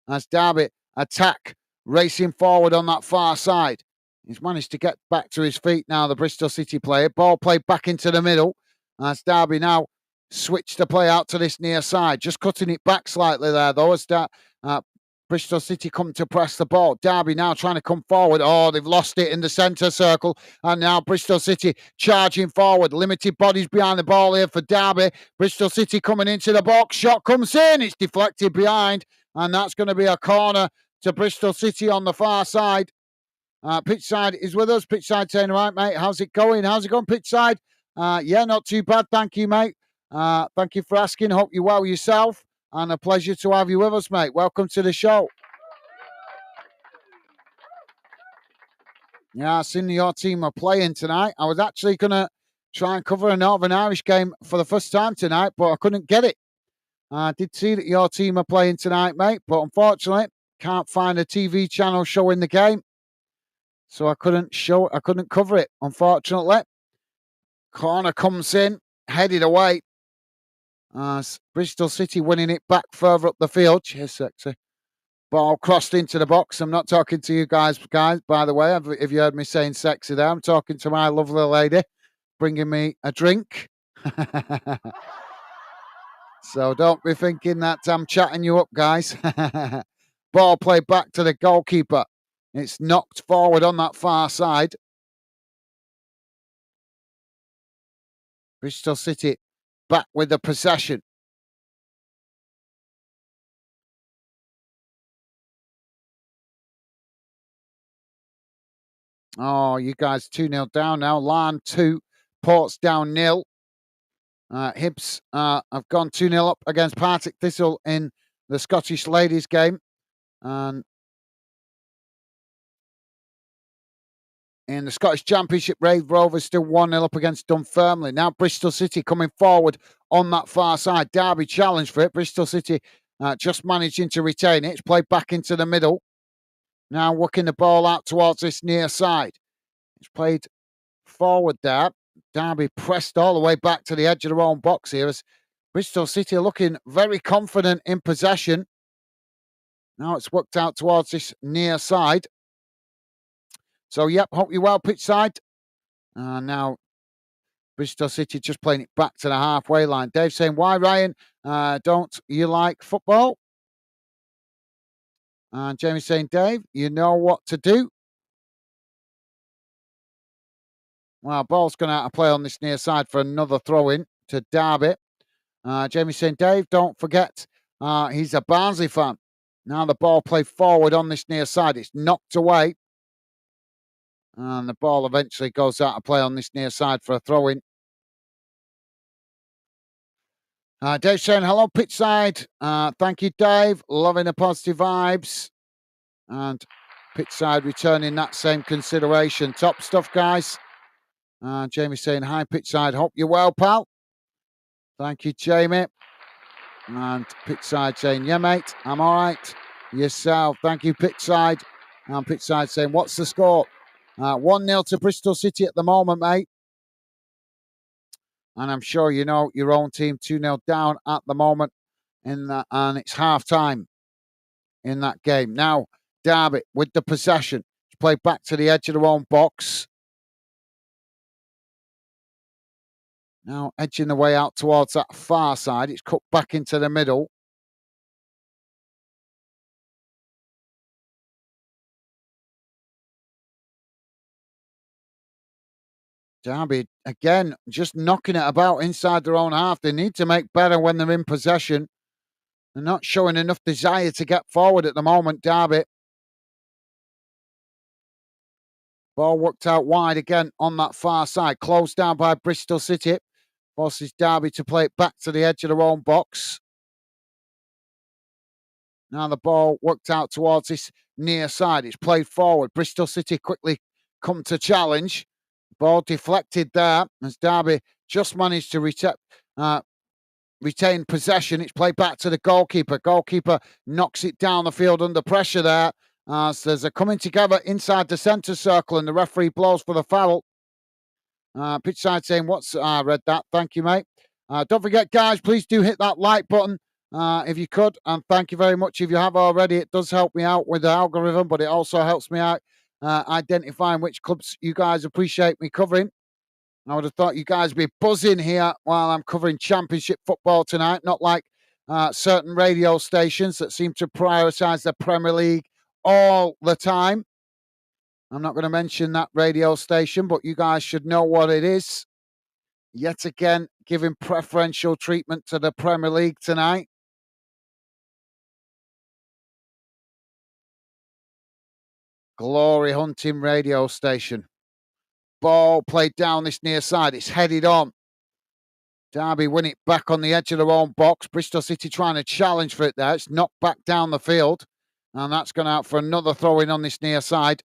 as Derby attack, racing forward on that far side. He's managed to get back to his feet now, the Bristol City player. Ball played back into the middle as Derby now switched the play out to this near side. Just cutting it back slightly there, though, as Bristol City come to press the ball. Derby now trying to come forward. Oh, they've lost it in the centre circle. And now Bristol City charging forward. Limited bodies behind the ball here for Derby. Bristol City coming into the box. Shot comes in. It's deflected behind. And that's going to be a corner to Bristol City on the far side. Pitchside is with us. Pitchside saying, right, mate, how's it going? How's it going, Pitchside? Yeah, not too bad. Thank you, mate. Thank you for asking. Hope you're well yourself. And a pleasure to have you with us, mate. Welcome to the show. Yeah, I've seen your team are playing tonight. I was actually going to try and cover a Northern Irish game for the first time tonight, but I couldn't get it. I did see that your team are playing tonight, mate, but unfortunately, can't find a TV channel showing the game. So I couldn't cover it, unfortunately. Corner comes in, headed away. Bristol City winning it back further up the field. Cheers, sexy. Ball crossed into the box. I'm not talking to you guys, by the way. If you heard me saying sexy there, I'm talking to my lovely lady bringing me a drink. So don't be thinking that I'm chatting you up, guys. Ball played back to the goalkeeper. It's knocked forward on that far side. Bristol City back with the possession. Oh, you guys 2-0 down now. Larne 2, Ports down 0. Hibs have gone 2-0 up against Partick Thistle in the Scottish Ladies game. And in the Scottish Championship, Raith Rovers still 1-0 up against Dunfermline. Now Bristol City coming forward on that far side. Derby challenge for it. Bristol City just managing to retain it. It's played back into the middle. Now working the ball out towards this near side. It's played forward there. Derby pressed all the way back to the edge of their own box here as Bristol City looking very confident in possession. Now it's worked out towards this near side. So, yep, hope you're well, pitch side. Now Bristol City just playing it back to the halfway line. Dave saying, why, Ryan, don't you like football? And Jamie saying, Dave, you know what to do. Well, ball's going out of play on this near side for another throw-in to Derby. Jamie saying, Dave, don't forget, he's a Barnsley fan. Now the ball played forward on this near side. It's knocked away. And the ball eventually goes out of play on this near side for a throw-in. Dave saying, hello, pitch side. Thank you, Dave. Loving the positive vibes. And pitch side returning that same consideration. Top stuff, guys. Jamie saying, hi, pitch side. Hope you're well, pal. Thank you, Jamie. And pitch side saying, yeah, mate, I'm all right. Yourself. Thank you, pitch side. And pitch side saying, what's the score? 1-0 to Bristol City at the moment, mate. And I'm sure you know your own team 2-0 down at the moment. And it's half-time in that game. Now, Derby with the possession. It's played back to the edge of their own box. Now edging the way out towards that far side. It's cut back into the middle. Derby, again, just knocking it about inside their own half. They need to make better when they're in possession. They're not showing enough desire to get forward at the moment, Derby. Ball worked out wide again on that far side. Closed down by Bristol City. Forces Derby to play it back to the edge of their own box. Now the ball worked out towards this near side. It's played forward. Bristol City quickly come to challenge. Ball deflected there as Derby just managed to retain possession. It's played back to the goalkeeper. Goalkeeper knocks it down the field under pressure there. As there's a coming together inside the centre circle and the referee blows for the foul. Pitch side saying, I read that. Thank you, mate. Don't forget, guys, please do hit that like button if you could. And thank you very much if you have already. It does help me out with the algorithm, but it also helps me out identifying which clubs you guys appreciate me covering. I would have thought you guys would be buzzing here while I'm covering Championship football tonight, not like certain radio stations that seem to prioritise the Premier League all the time. I'm not going to mention that radio station, but you guys should know what it is. Yet again, giving preferential treatment to the Premier League tonight. Glory hunting radio station. Ball played down this near side. It's headed on. Derby win it back on the edge of their own box. Bristol City trying to challenge for it there. It's knocked back down the field. And that's gone out for another throw-in on this near side.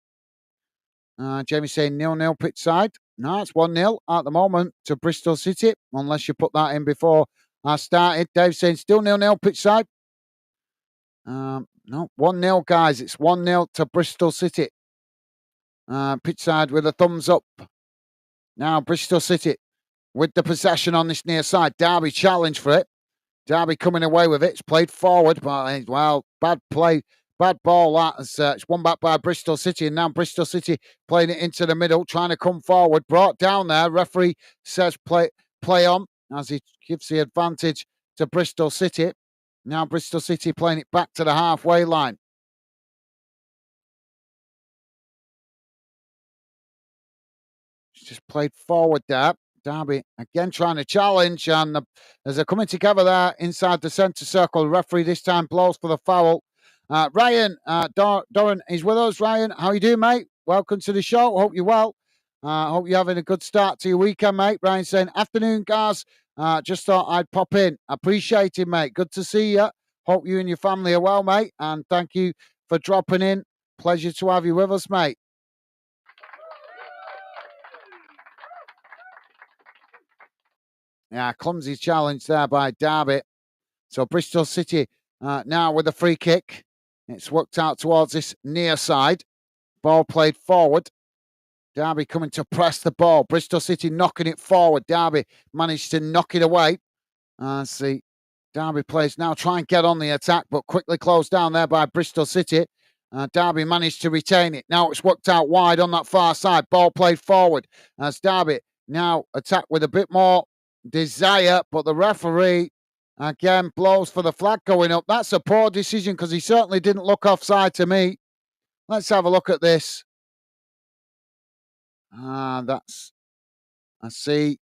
Jamie saying 0-0 pitch side. No, it's 1-0 at the moment to Bristol City, unless you put that in before I started. Dave saying still 0-0 pitch side. No, 1-0, guys. It's 1-0 to Bristol City. Pitch side with a thumbs up. Now Bristol City with the possession on this near side. Derby challenge for it. Derby coming away with it. It's played forward, but well, bad play. Bad ball, that. It's won back by Bristol City, and now Bristol City playing it into the middle, trying to come forward. Brought down there. Referee says play on as he gives the advantage to Bristol City. Now Bristol City playing it back to the halfway line. It's just played forward there. Derby again trying to challenge, and as they're coming together there inside the centre circle, the referee this time blows for the foul. Ryan, Doran is with us. Ryan, how you doing, mate? Welcome to the show. Hope you're well. Hope you're having a good start to your weekend, mate. Ryan saying, afternoon, guys. Just thought I'd pop in. Appreciate it, mate. Good to see you. Hope you and your family are well, mate. And thank you for dropping in. Pleasure to have you with us, mate. Yeah, clumsy challenge there by Derby. So Bristol City now with a free kick. It's worked out towards this near side. Ball played forward. Derby coming to press the ball. Bristol City knocking it forward. Derby managed to knock it away. See, Derby players now try and get on the attack, but quickly closed down there by Bristol City. Derby managed to retain it. Now it's worked out wide on that far side. Ball played forward as Derby now attack with a bit more desire, but the referee again blows for the flag going up. That's a poor decision because he certainly didn't look offside to me. Let's have a look at this. That's, I see.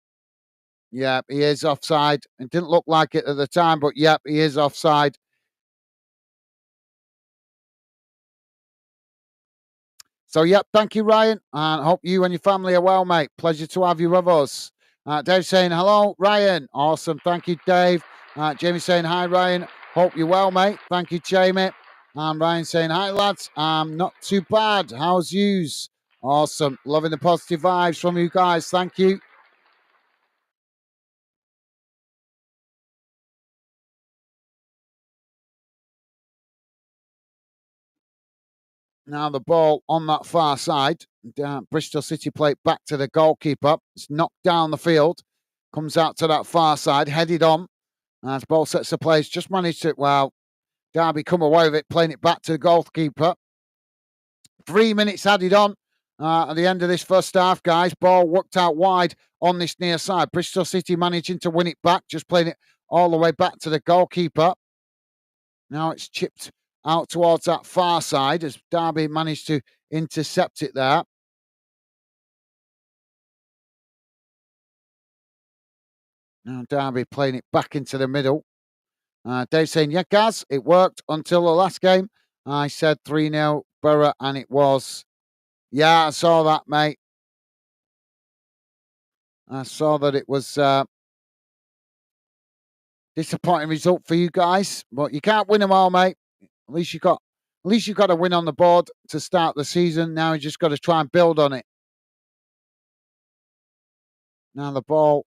Yeah, he is offside. It didn't look like it at the time, but yep, he is offside. So, yep, thank you, Ryan. And hope you and your family are well, mate. Pleasure to have you with us. Dave saying, hello, Ryan. Awesome. Thank you, Dave. Jamie saying, hi, Ryan. Hope you're well, mate. Thank you, Jamie. And Ryan saying, hi, lads. Not too bad. How's yous? Awesome. Loving the positive vibes from you guys. Thank you. Now the ball on that far side. Bristol City play it back to the goalkeeper. It's knocked down the field. Comes out to that far side, headed on. As ball sets the place, just managed to, well, Derby come away with it, playing it back to the goalkeeper. 3 minutes added on at the end of this first half, guys. Ball worked out wide on this near side. Bristol City managing to win it back, just playing it all the way back to the goalkeeper. Now it's chipped out towards that far side as Derby managed to intercept it there. Now Derby playing it back into the middle. Dave saying, yeah, Gaz, it worked until the last game. I said 3-0 Borough, and it was. Yeah, I saw that, mate. I saw that it was disappointing result for you guys, but you can't win them all, mate. At least you got a win on the board to start the season. Now you just got to try and build on it. Now the ball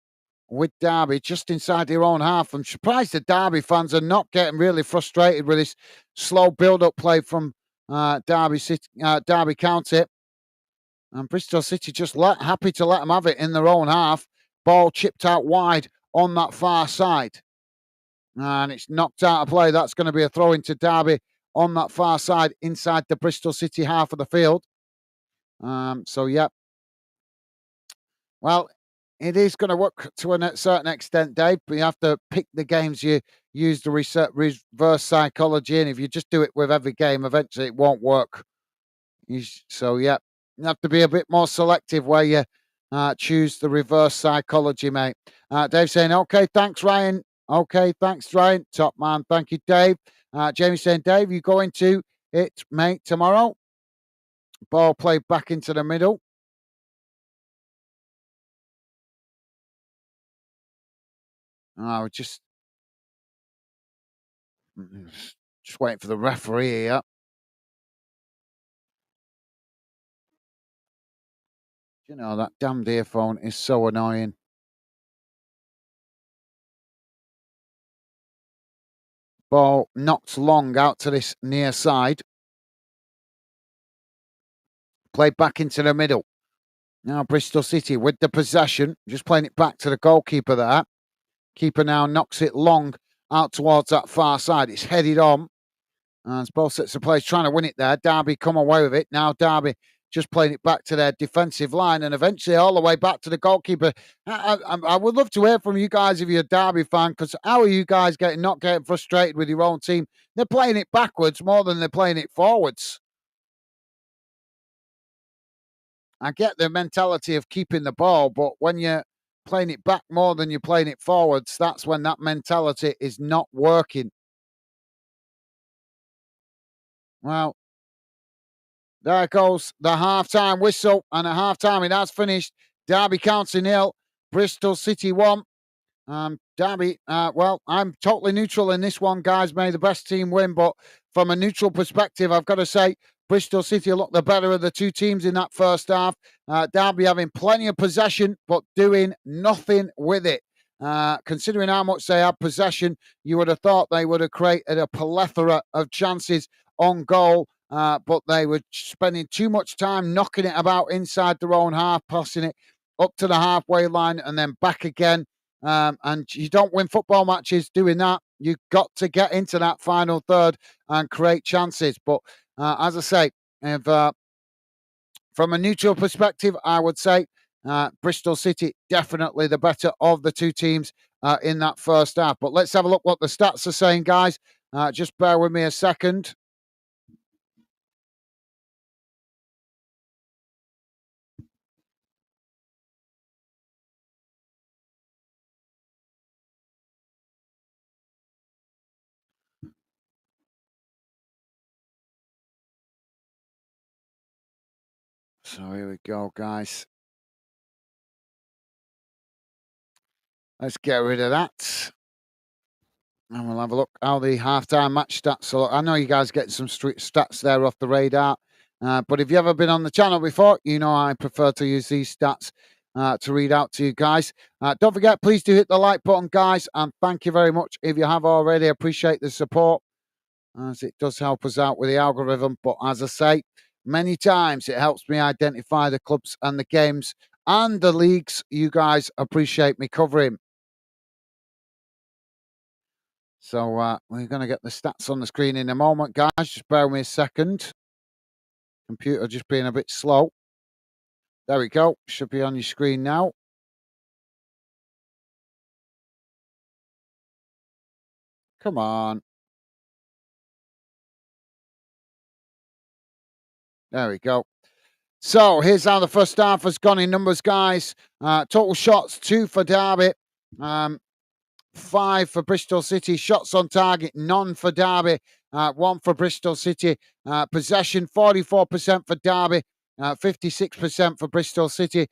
with Derby just inside their own half. I'm surprised the Derby fans are not getting really frustrated with this slow build-up play from Derby County. And Bristol City just happy to let them have it in their own half. Ball chipped out wide on that far side. And it's knocked out of play. That's going to be a throw into Derby on that far side inside the Bristol City half of the field. So, yeah. Well, it is going to work to a certain extent, Dave, but you have to pick the games you use the reverse psychology. And if you just do it with every game, eventually it won't work. So, yeah, you have to be a bit more selective where you choose the reverse psychology, mate. Dave saying, okay, thanks, Ryan. Okay, thanks, Ryan. Top man. Thank you, Dave. Jamie saying, Dave, you going to it, mate, tomorrow? Ball played back into the middle. Oh, just waiting for the referee here. You know, that damned earphone is so annoying. Ball knocked long out to this near side. Played back into the middle. Now Bristol City with the possession, just playing it back to the goalkeeper there. Keeper now knocks it long out towards that far side. It's headed on. As both sets of players trying to win it there. Derby come away with it. Now Derby just playing it back to their defensive line and eventually all the way back to the goalkeeper. I would love to hear from you guys if you're a Derby fan, because how are you guys not getting frustrated with your own team? They're playing it backwards more than they're playing it forwards. I get the mentality of keeping the ball, but when you're playing it back more than you're playing it forwards, that's when that mentality is not working. Well, There goes the half-time whistle, and at half-time it has finished. Derby County 0, Bristol City 1. Derby, well, I'm totally neutral in this one, guys. May the best team win, but from a neutral perspective, I've got to say Bristol City looked the better of the two teams in that first half. Derby having plenty of possession, but doing nothing with it. Considering how much they had possession, you would have thought they would have created a plethora of chances on goal. But they were spending too much time knocking it about inside their own half, passing it up to the halfway line and then back again. And you don't win football matches doing that. You've got to get into that final third and create chances. But as I say, if, from a neutral perspective, I would say Bristol City definitely the better of the two teams in that first half. But let's have a look what the stats are saying, guys. Just bear with me a second. So here we go, guys. Let's get rid of that. And we'll have a look how the halftime match stats look. I know you guys get some street stats there off the radar. But if you've ever been on the channel before, you know I prefer to use these stats to read out to you guys. Don't forget, please do hit the like button, guys. And thank you very much if you have already. I appreciate the support, as it does help us out with the algorithm. But as I say, many times it helps me identify the clubs and the games and the leagues you guys appreciate me covering. So we're going to get the stats on the screen in a moment, guys. Just bear with me a second. Computer just being a bit slow. There we go. Should be on your screen now. Come on. There we go. So here's how the first half has gone in numbers, guys. Total shots, 2 for Derby. 5 for Bristol City. Shots on target, none for Derby. 1 for Bristol City. Possession, 44% for Derby. 56% for Bristol City.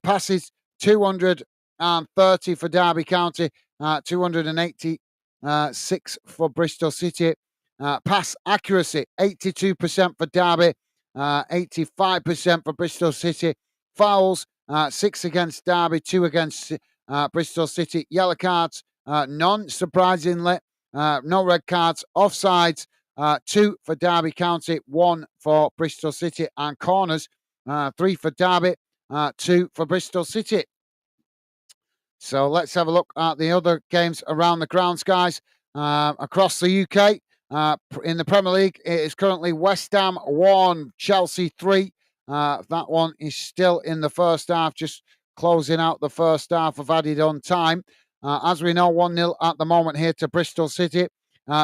Passes, 230 for Derby County. 286 for Bristol City. Pass accuracy, 82% for Derby. 85% for Bristol City. Fouls, 6 against Derby, 2 against Bristol City. Yellow cards, none, surprisingly. No red cards. Offsides, 2 for Derby County, 1 for Bristol City. And corners, 3 for Derby, 2 for Bristol City. So let's have a look at the other games around the grounds, guys. Across the UK, in the Premier League, it is currently West Ham 1, Chelsea 3. That one is still in the first half, just closing out the first half of added on time. As we know, 1-0 at the moment here to Bristol City.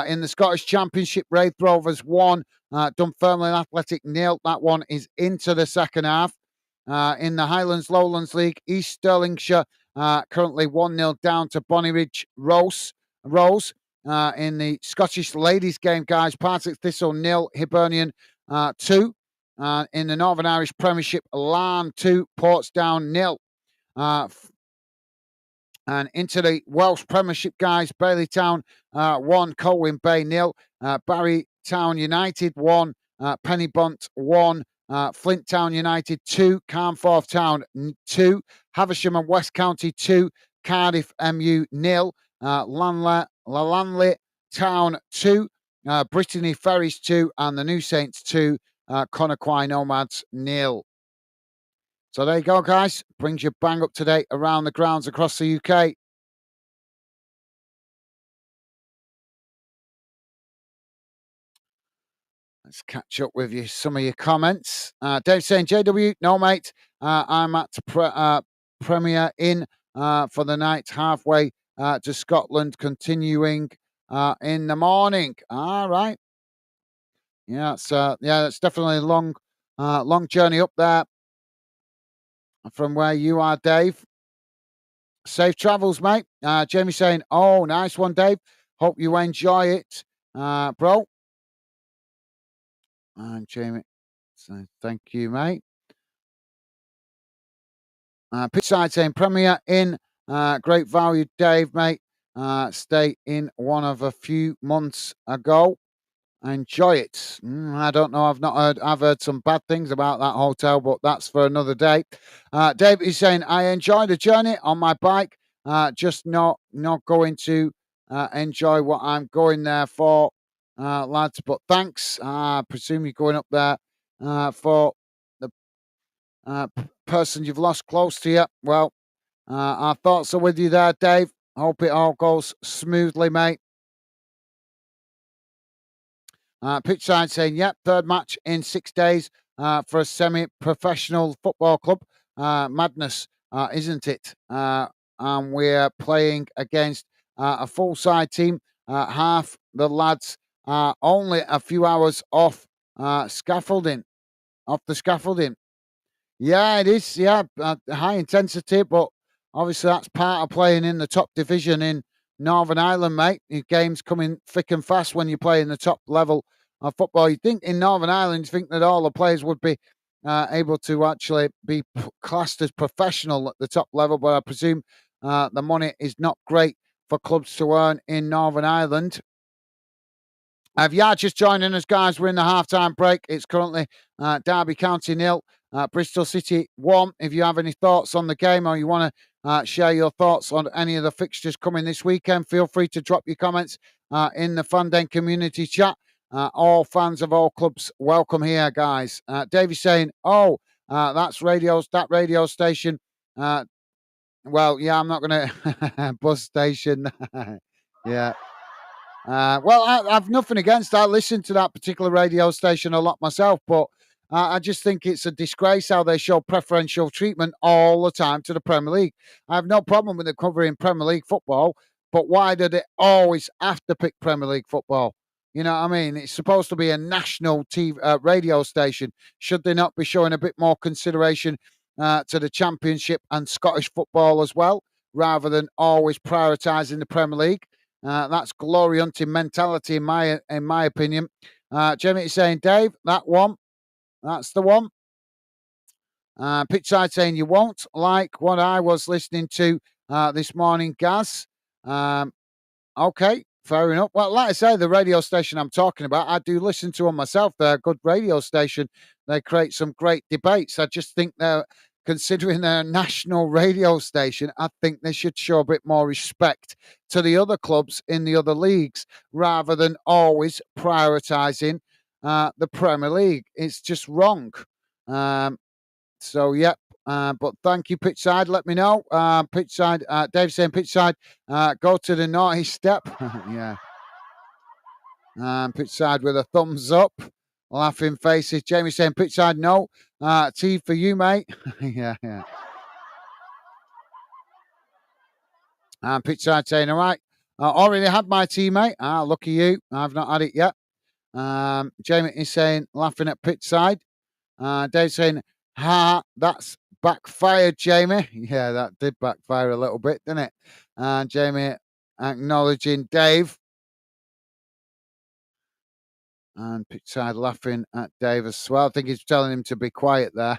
In the Scottish Championship, Wraith Rovers 1, Dunfermline Athletic 0. That one is into the second half. In the Highlands Lowlands League, East Stirlingshire currently 1-0 down to Bonnyridge Rose. In the Scottish Ladies game, guys, Partick Thistle 0, Hibernian 2. In the Northern Irish Premiership, Larne 2, Portsdown 0. And into the Welsh Premiership, guys, Bailey Town 1, Colwyn Bay 0. Barry Town United 1, Pennybunt 1. Flint Town United 2, Carnforth Town 2, Havisham and West County 2, Cardiff MU 0, Lanley Town 2, Brittany Ferries 2, and the New Saints 2, Conakry Nomads 0. So there you go, guys. Brings you bang up to date around the grounds across the UK. Let's catch up with you. Some of your comments. Dave saying, JW, no, mate. I'm at Premier Inn for the night, halfway to Scotland, continuing in the morning. All right. Yeah, it's definitely a long journey up there from where you are, Dave. Safe travels, mate. Jamie saying, oh, nice one, Dave. Hope you enjoy it, bro. And Jamie So thank you, mate. Pitch side saying Premier in. Great value, Dave, mate. Stay in one of a few months ago. Enjoy it. I don't know. I've heard some bad things about that hotel, but that's for another day. Dave is saying I enjoy the journey on my bike. Just not going to enjoy what I'm going there for, lads. But thanks. I presume you're going up there for the person you've lost close to you. Well, our thoughts are with you there, Dave. Hope it all goes smoothly, mate. Pitch side saying, yep, third match in 6 days for a semi-professional football club. Madness, isn't it? And we're playing against a full-side team. Half the lads are only a few hours off scaffolding, off the scaffolding. Yeah, it is. Yeah, high intensity, but obviously that's part of playing in the top division in Northern Ireland, mate. Your game's coming thick and fast when you play in the top level of football. You think in Northern Ireland, you think that all the players would be able to actually be classed as professional at the top level, but I presume the money is not great for clubs to earn in Northern Ireland. If you are just joining us, guys, we're in the half-time break. It's currently Derby County 0, Bristol City 1. If you have any thoughts on the game or you want to share your thoughts on any of the fixtures coming this weekend, feel free to drop your comments in the Fanden community chat. All fans of all clubs, welcome here, guys. Davey's saying, that radio station. Well, yeah, I'm not going to bus station. Yeah. Well, I've nothing against that. I listen to that particular radio station a lot myself, but I just think it's a disgrace how they show preferential treatment all the time to the Premier League. I have no problem with them covering Premier League football, but why do they always have to pick Premier League football? You know what I mean? It's supposed to be a national TV, radio station. Should they not be showing a bit more consideration to the Championship and Scottish football as well, rather than always prioritising the Premier League? That's glory hunting mentality, in my opinion. Jamie is saying, Dave, that's the one. Pitch side saying you won't like what I was listening to this morning, Gaz. Okay, fair enough. Well, like I say, the radio station I'm talking about, I do listen to them myself. They're a good radio station. They create some great debates. I just think considering they're a national radio station, I think they should show a bit more respect to the other clubs in the other leagues rather than always prioritising the Premier League. It's just wrong. So, yep. But thank you, Pitchside. Let me know. Pitchside, Dave saying Pitchside, go to the naughty step. Yeah. Pitchside with a thumbs up. Laughing faces. Jamie saying Pitchside, no. Tea for you, mate. Yeah. Pitchside saying, all right. Already had my tea, mate. Lucky you. I've not had it yet. Jamie is saying, laughing at Pitchside. Dave saying, that's backfired, Jamie. Yeah, that did backfire a little bit, didn't it? Jamie acknowledging Dave. And Pitchside laughing at Dave as well. I think he's telling him to be quiet there.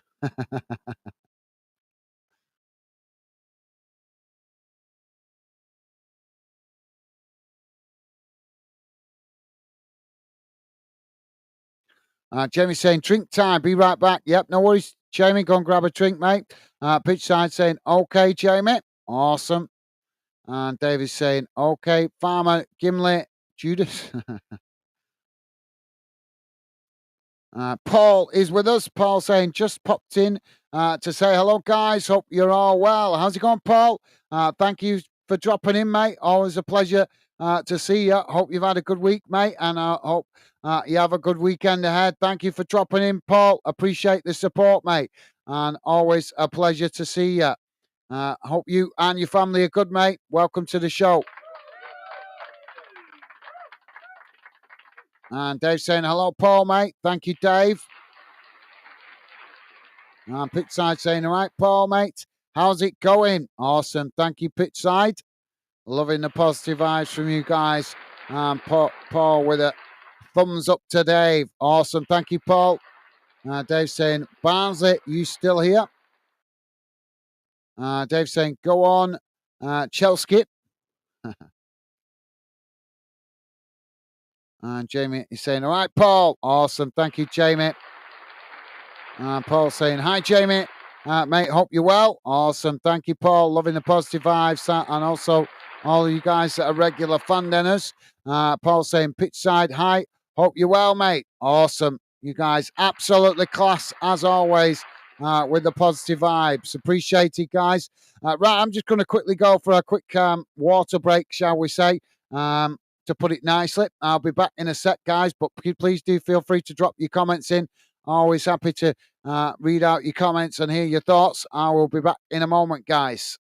Jamie saying, drink time, be right back. Yep, no worries, Jamie. Go and grab a drink, mate. Pitchside saying, okay, Jamie. Awesome. And David's saying, okay, Farmer, Gimli, Judas. Paul is with us. Paul saying, just popped in to say hello, guys. Hope you're all well. How's it going, Paul? Thank you for dropping in, mate. Always a pleasure to see you. Hope you've had a good week, mate. And I hope you have a good weekend ahead. Thank you for dropping in, Paul. Appreciate the support, mate. And always a pleasure to see you. Hope you and your family are good, mate. Welcome to the show. And Dave saying, hello, Paul, mate. Thank you, Dave. And Pitchside saying, all right, Paul, mate. How's it going? Awesome. Thank you, Pitchside. Loving the positive vibes from you guys. And Paul with a thumbs up to Dave. Awesome. Thank you, Paul. Dave saying, Barnsley, you still here? Dave saying, go on, Chelsea. And Jamie is saying, all right, Paul. Awesome. Thank you, Jamie. Paul saying, hi, Jamie. Mate, hope you're well. Awesome. Thank you, Paul. Loving the positive vibes. And also all of you guys that are regular fan dinners. Paul saying, pitch side, hi. Hope you're well, mate. Awesome. You guys, absolutely class as always with the positive vibes. Appreciate it, guys. Right, I'm just going to quickly go for a quick water break, shall we say, to put it nicely. I'll be back in a sec, guys, but please do feel free to drop your comments in. Always happy to read out your comments and hear your thoughts. I will be back in a moment, guys.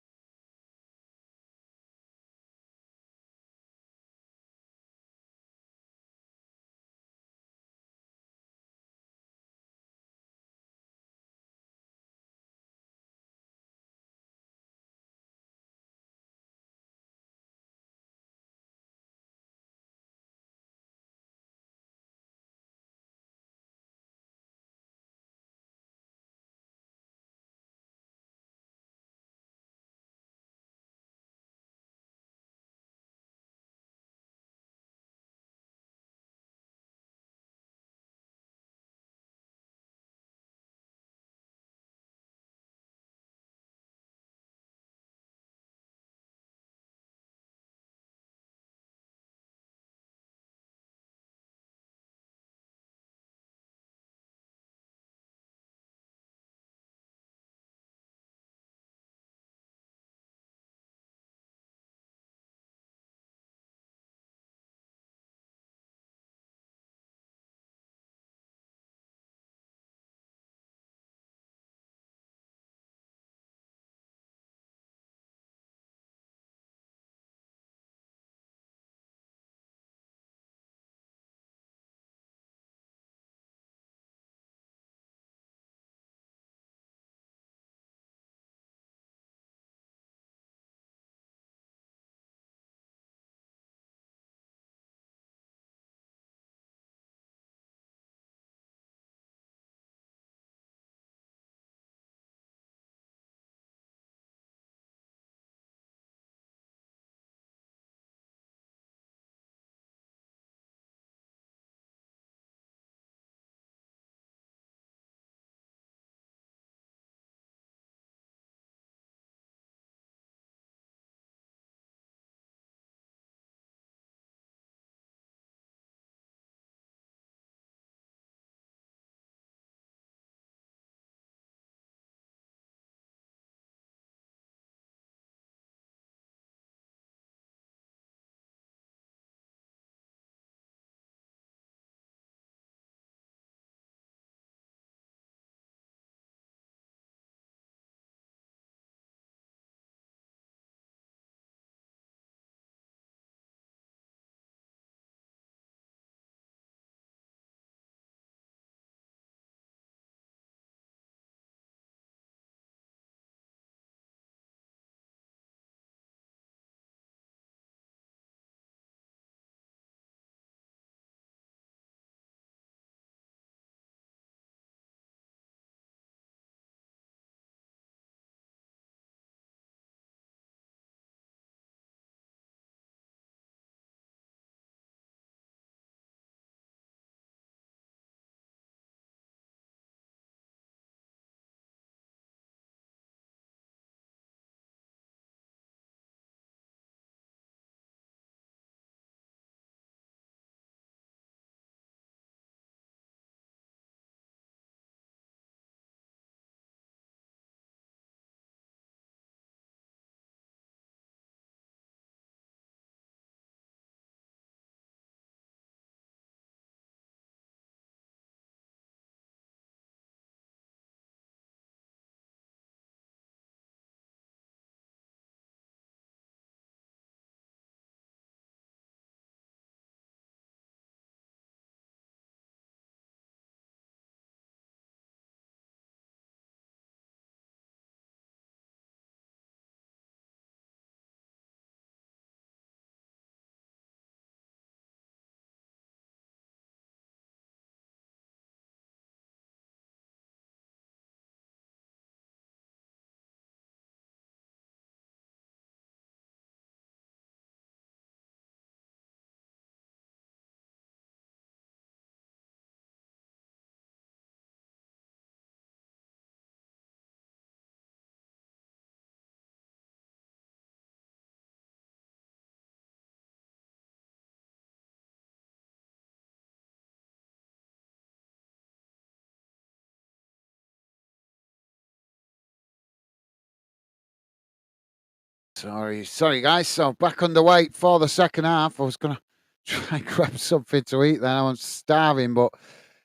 Sorry, guys. So back underway for the second half. I was gonna try and grab something to eat. Then I'm starving, but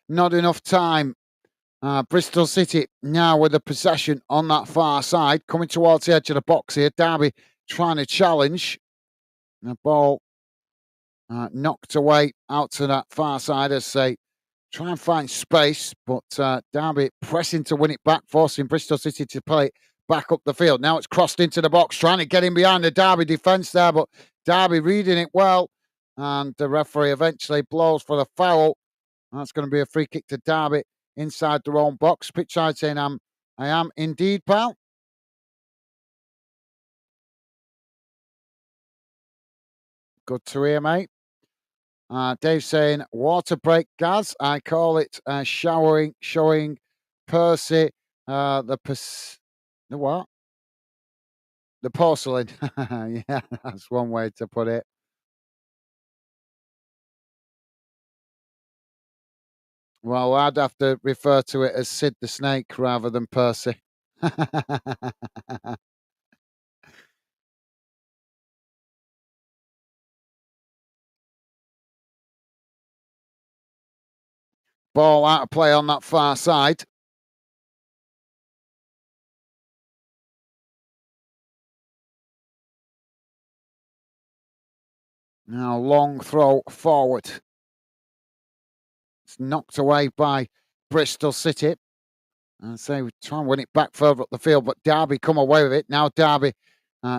not enough time. Bristol City now with the possession on that far side, coming towards the edge of the box here. Derby trying to challenge. The ball knocked away out to that far side as they try and find space, but Derby pressing to win it back, forcing Bristol City to play it back up the field. Now it's crossed into the box, trying to get in behind the Derby defence there, but Derby reading it well, and the referee eventually blows for the foul. That's going to be a free kick to Derby inside their own box. Pitch side saying, I am indeed, pal. Good to hear, mate. Dave saying, water break, Gaz. I call it showing Percy the what? The porcelain. Yeah, that's one way to put it. Well, I'd have to refer to it as Sid the Snake rather than Percy. Ball out of play on that far side. Now, long throw forward. It's knocked away by Bristol City. And so we try and win it back further up the field, but Derby come away with it. Now Derby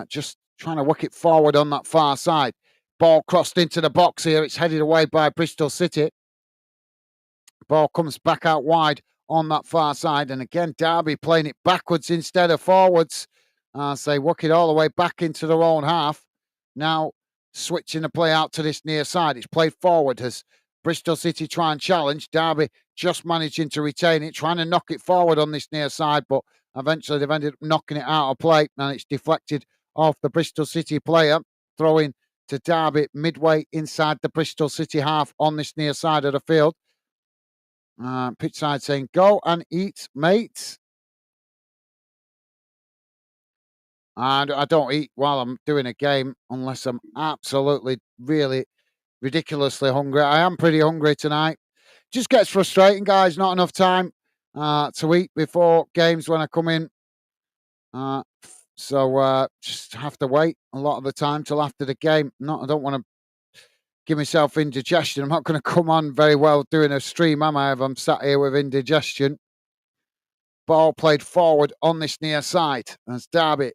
just trying to work it forward on that far side. Ball crossed into the box here. It's headed away by Bristol City. Ball comes back out wide on that far side. And again, Derby playing it backwards instead of forwards. So they work it all the way back into their own half. Now switching the play out to this near side. It's played forward as Bristol City try and challenge. Derby just managing to retain it, trying to knock it forward on this near side, but eventually they've ended up knocking it out of play and it's deflected off the Bristol City player, throwing to Derby midway inside the Bristol City half on this near side of the field. Pitch side saying, go and eat, mate. And I don't eat while I'm doing a game unless I'm absolutely, really ridiculously hungry. I am pretty hungry tonight. Just gets frustrating, guys. Not enough time to eat before games when I come in. So just have to wait a lot of the time till after the game. I don't want to give myself indigestion. I'm not going to come on very well doing a stream, am I? If I'm sat here with indigestion. Ball played forward on this near side. That's Derby.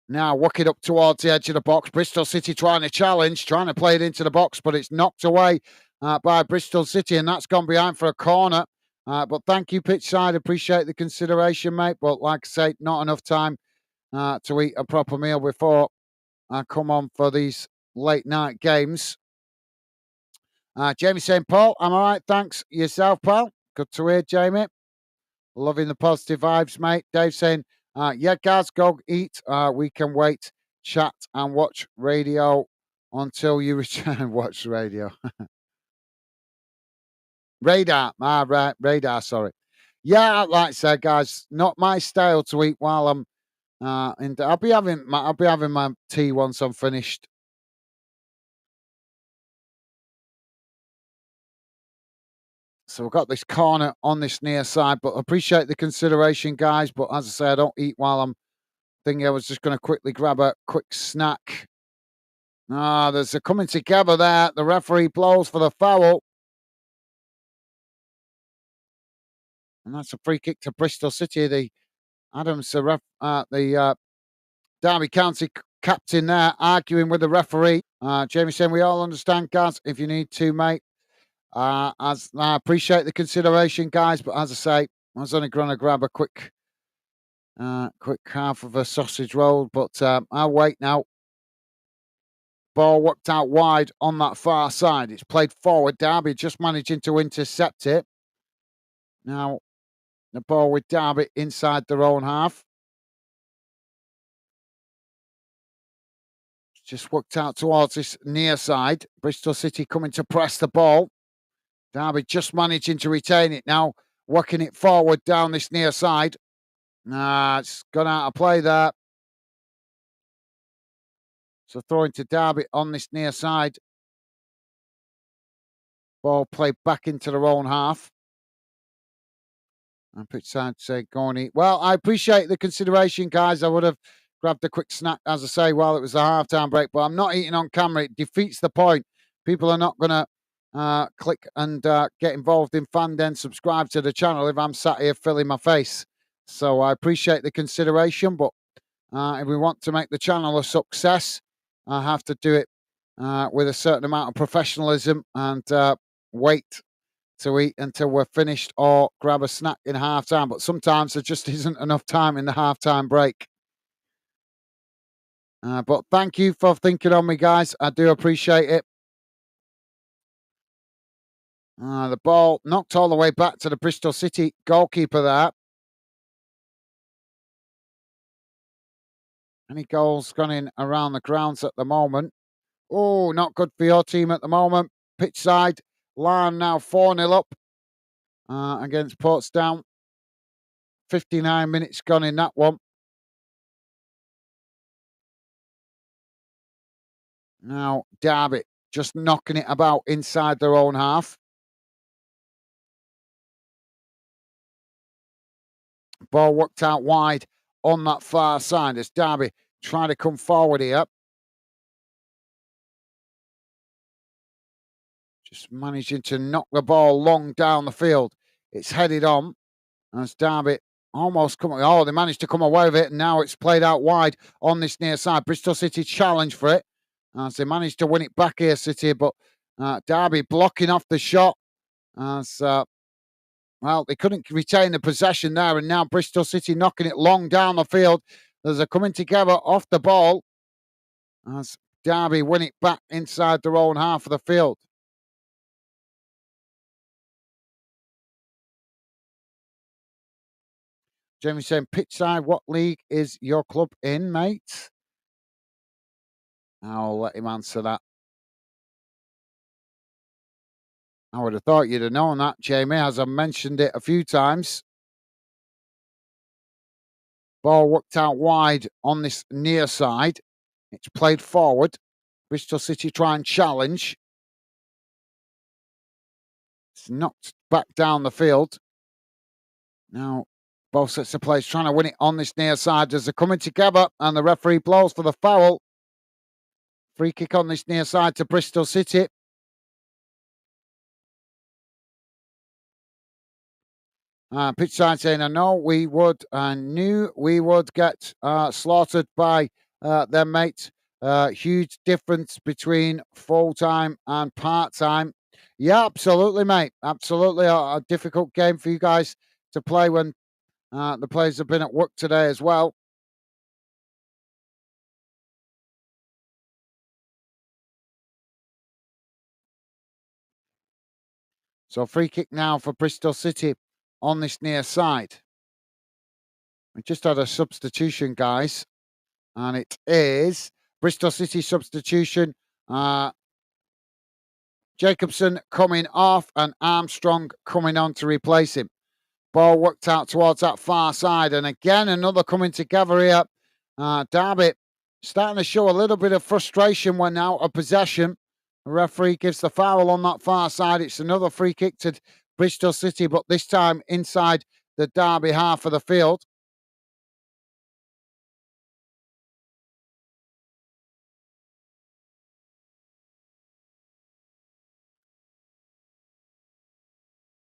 Now work it up towards the edge of the box. Bristol City trying to challenge, trying to play it into the box, but it's knocked away by Bristol City, and that's gone behind for a corner. But thank you, pitch side. Appreciate the consideration, mate. But like I say, not enough time to eat a proper meal before I come on for these late night games. Jamie saying, Paul, I'm all right. Thanks. Yourself, pal? Good to hear, Jamie. Loving the positive vibes, mate. Dave saying, yeah, guys, go eat. We can wait, chat, and watch radio until you return. Watch radio. Radar. Radar, sorry. Yeah, like I said, guys, not my style to eat while I'm and I'll be having my tea once I'm finished. So we've got this corner on this near side, but appreciate the consideration, guys. But as I say, I don't eat while I'm thinking I was just going to quickly grab a quick snack. There's a coming together there. The referee blows for the foul. And that's a free kick to Bristol City. The Adams, the Derby County captain there, arguing with the referee. Jamie saying, we all understand, Gaz, if you need to, mate. As I appreciate the consideration, guys, but as I say, I was only going to grab a quick half of a sausage roll, but I'll wait now. Ball worked out wide on that far side. It's played forward. Derby just managing to intercept it. Now, the ball with Derby inside their own half. Just worked out towards this near side. Bristol City coming to press the ball. Derby just managing to retain it now. Working it forward down this near side. It's gone out of play there. So throwing to Derby on this near side. Ball played back into their own half. And pitch side say, go and eat. Well, I appreciate the consideration, guys. I would have grabbed a quick snack, as I say, while it was a half-time break, but I'm not eating on camera. It defeats the point. People are not going to click and get involved in Fan Den, subscribe to the channel if I'm sat here filling my face. So I appreciate the consideration, but if we want to make the channel a success, I have to do it with a certain amount of professionalism and wait to eat until we're finished or grab a snack in half time. But sometimes there just isn't enough time in the half time break. But thank you for thinking on me, guys. I do appreciate it. The ball knocked all the way back to the Bristol City goalkeeper there. Any goals gone in around the grounds at the moment? Oh, not good for your team at the moment. Pitch side, Larne now 4-0 up against Portsdown. 59 minutes gone in that one. Now, Derby just knocking it about inside their own half. Ball worked out wide on that far side as Derby trying to come forward here. Just managing to knock the ball long down the field. It's headed on as Derby almost come. Oh, they managed to come away with it, and now it's played out wide on this near side. Bristol City challenge for it as they managed to win it back here, City, but Derby blocking off the shot as well, they couldn't retain the possession there, and now Bristol City knocking it long down the field. There's a coming together off the ball as Derby win it back inside their own half of the field. Jamie saying, pitch side, what league is your club in, mate? I'll let him answer that. I would have thought you'd have known that, Jamie, as I mentioned it a few times. Ball worked out wide on this near side. It's played forward. Bristol City try and challenge. It's knocked back down the field. Now, both sets of players trying to win it on this near side as they're coming together, and the referee blows for the foul. Free kick on this near side to Bristol City. Pitch side saying, I know we would, I knew we would get slaughtered by their mates. Huge difference between full-time and part-time. Yeah, absolutely, mate. Absolutely a difficult game for you guys to play when the players have been at work today as well. So free kick now for Bristol City on this near side. We just had a substitution, guys, and it is Bristol City substitution. Jacobson coming off and Armstrong coming on to replace him. Ball worked out towards that far side, and again another coming together here. Derby starting to show a little bit of frustration when out of possession. The referee gives the foul on that far side. It's another free kick to Bristol City, but this time inside the Derby half of the field.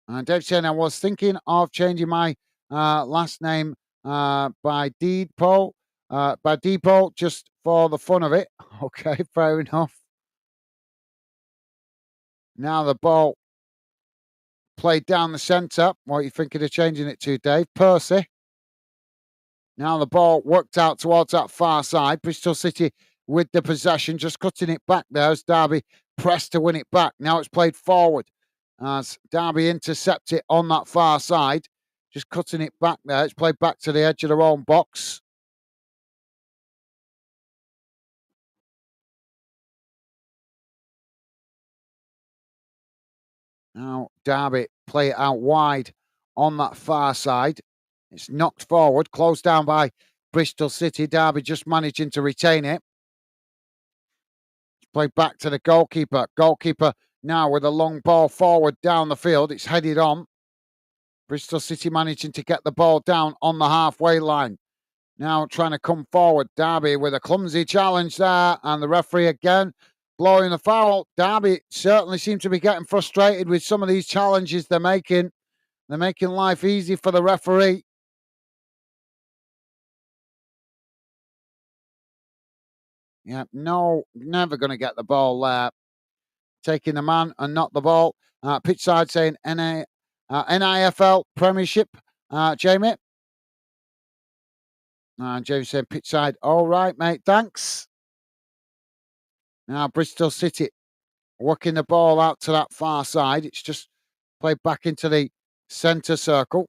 And Dave saying, I was thinking of changing my last name by Depot, just for the fun of it. Okay, fair enough. Now the ball played down the centre. What are you thinking of changing it to, Dave? Percy. Now the ball worked out towards that far side. Bristol City with the possession, just cutting it back there as Derby pressed to win it back. Now it's played forward as Derby intercept it on that far side. Just cutting it back there. It's played back to the edge of their own box. Now Derby play it out wide on that far side. It's knocked forward, closed down by Bristol City. Derby just managing to retain it. Played back to the goalkeeper. Goalkeeper now with a long ball forward down the field. It's headed on. Bristol City managing to get the ball down on the halfway line. Now trying to come forward. Derby with a clumsy challenge there. And the referee again blowing the foul. Derby certainly seem to be getting frustrated with some of these challenges they're making. They're making life easy for the referee. Yeah, no, never going to get the ball there. Taking the man and not the ball. Pitch side saying NIFL Premiership. Jamie? Jamie saying pitch side. All right, mate. Thanks. Now Bristol City working the ball out to that far side. It's just played back into the centre circle.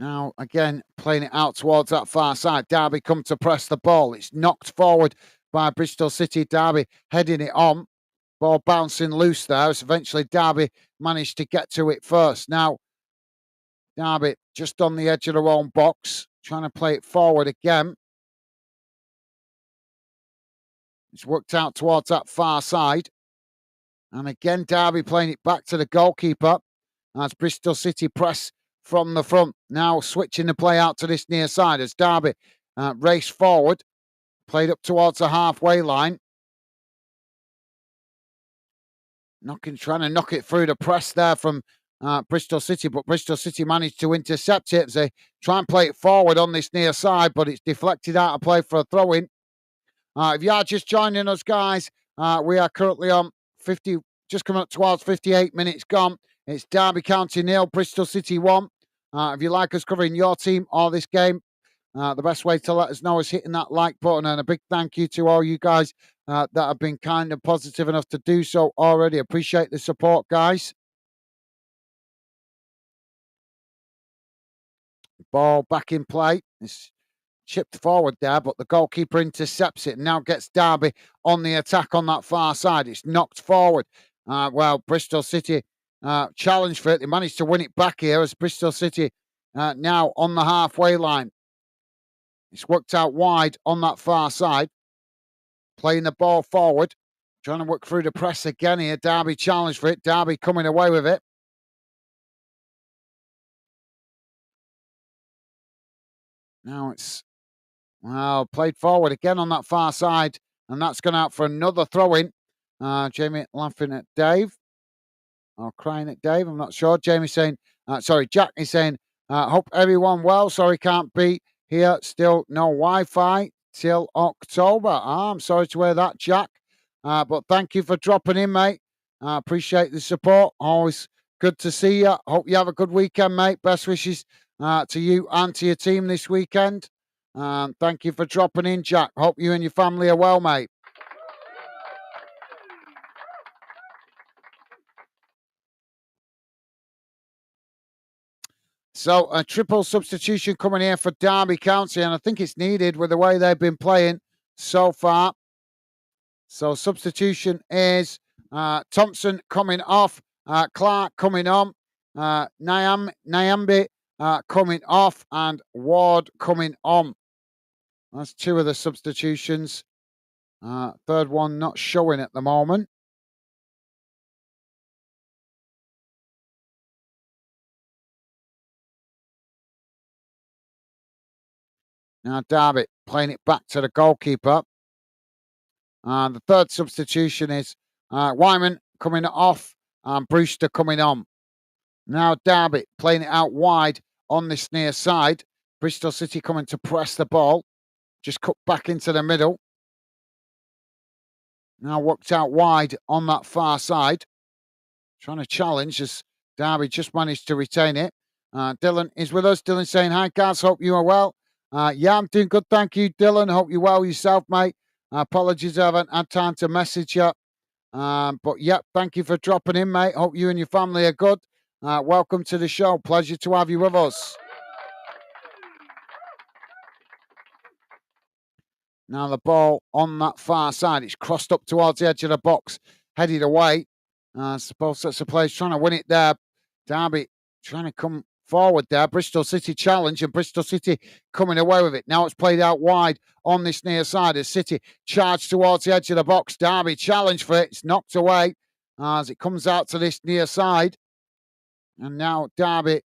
Now, again, playing it out towards that far side. Derby come to press the ball. It's knocked forward by Bristol City. Derby heading it on. Ball bouncing loose there. As eventually Derby managed to get to it first. Now, Derby just on the edge of their own box. Trying to play it forward again. It's worked out towards that far side. And again, Derby playing it back to the goalkeeper. As Bristol City press from the front. Now switching the play out to this near side as Derby race forward. Played up towards the halfway line. Trying to knock it through the press there from Bristol City, but Bristol City managed to intercept it as they try and play it forward on this near side, but it's deflected out of play for a throw-in. If you are just joining us, guys, we are currently on 50, just coming up towards 58 minutes gone. It's Derby County 0, Bristol City 1. If you like us covering your team or this game, the best way to let us know is hitting that like button. And a big thank you to all you guys that have been kind and positive enough to do so already. Appreciate the support, guys. Ball back in play. It's chipped forward there, but the goalkeeper intercepts it and now gets Derby on the attack on that far side. It's knocked forward. Bristol City challenged for it. They managed to win it back here as Bristol City now on the halfway line. It's worked out wide on that far side. Playing the ball forward. Trying to work through the press again here. Derby challenged for it. Derby coming away with it. Now it's played forward again on that far side. And that's gone out for another throw-in. Jamie laughing at Dave. Or crying at Dave. I'm not sure. Jamie saying, Jack is saying, hope everyone well. Sorry can't be here. Still no Wi-Fi till October. I'm sorry to hear that, Jack. But thank you for dropping in, mate. I appreciate the support. Always good to see you. Hope you have a good weekend, mate. Best wishes to you and to your team this weekend. Thank you for dropping in, Jack. Hope you and your family are well, mate. So a triple substitution coming here for Derby County, and I think it's needed with the way they've been playing so far. So substitution is Thompson coming off, Clark coming on, Nyambi coming off, and Ward coming on. That's two of the substitutions. Third one not showing at the moment. Now Derby playing it back to the goalkeeper. And the third substitution is Wyman coming off and Brewster coming on. Now Derby playing it out wide on this near side. Bristol City coming to press the ball. Just cut back into the middle. Now worked out wide on that far side. Trying to challenge as Derby just managed to retain it. Dylan is with us. Dylan saying, hi, guys. Hope you are well. Yeah, I'm doing good. Thank you, Dylan. Hope you're well yourself, mate. Apologies, I haven't had time to message you. But yeah, thank you for dropping in, mate. Hope you and your family are good. Welcome to the show. Pleasure to have you with us. Now the ball on that far side. It's crossed up towards the edge of the box, headed away. Both sets of players trying to win it there. Derby trying to come forward there. Bristol City challenge and Bristol City coming away with it. Now it's played out wide on this near side as City charge towards the edge of the box. Derby challenge for it. It's knocked away as it comes out to this near side. And now Derby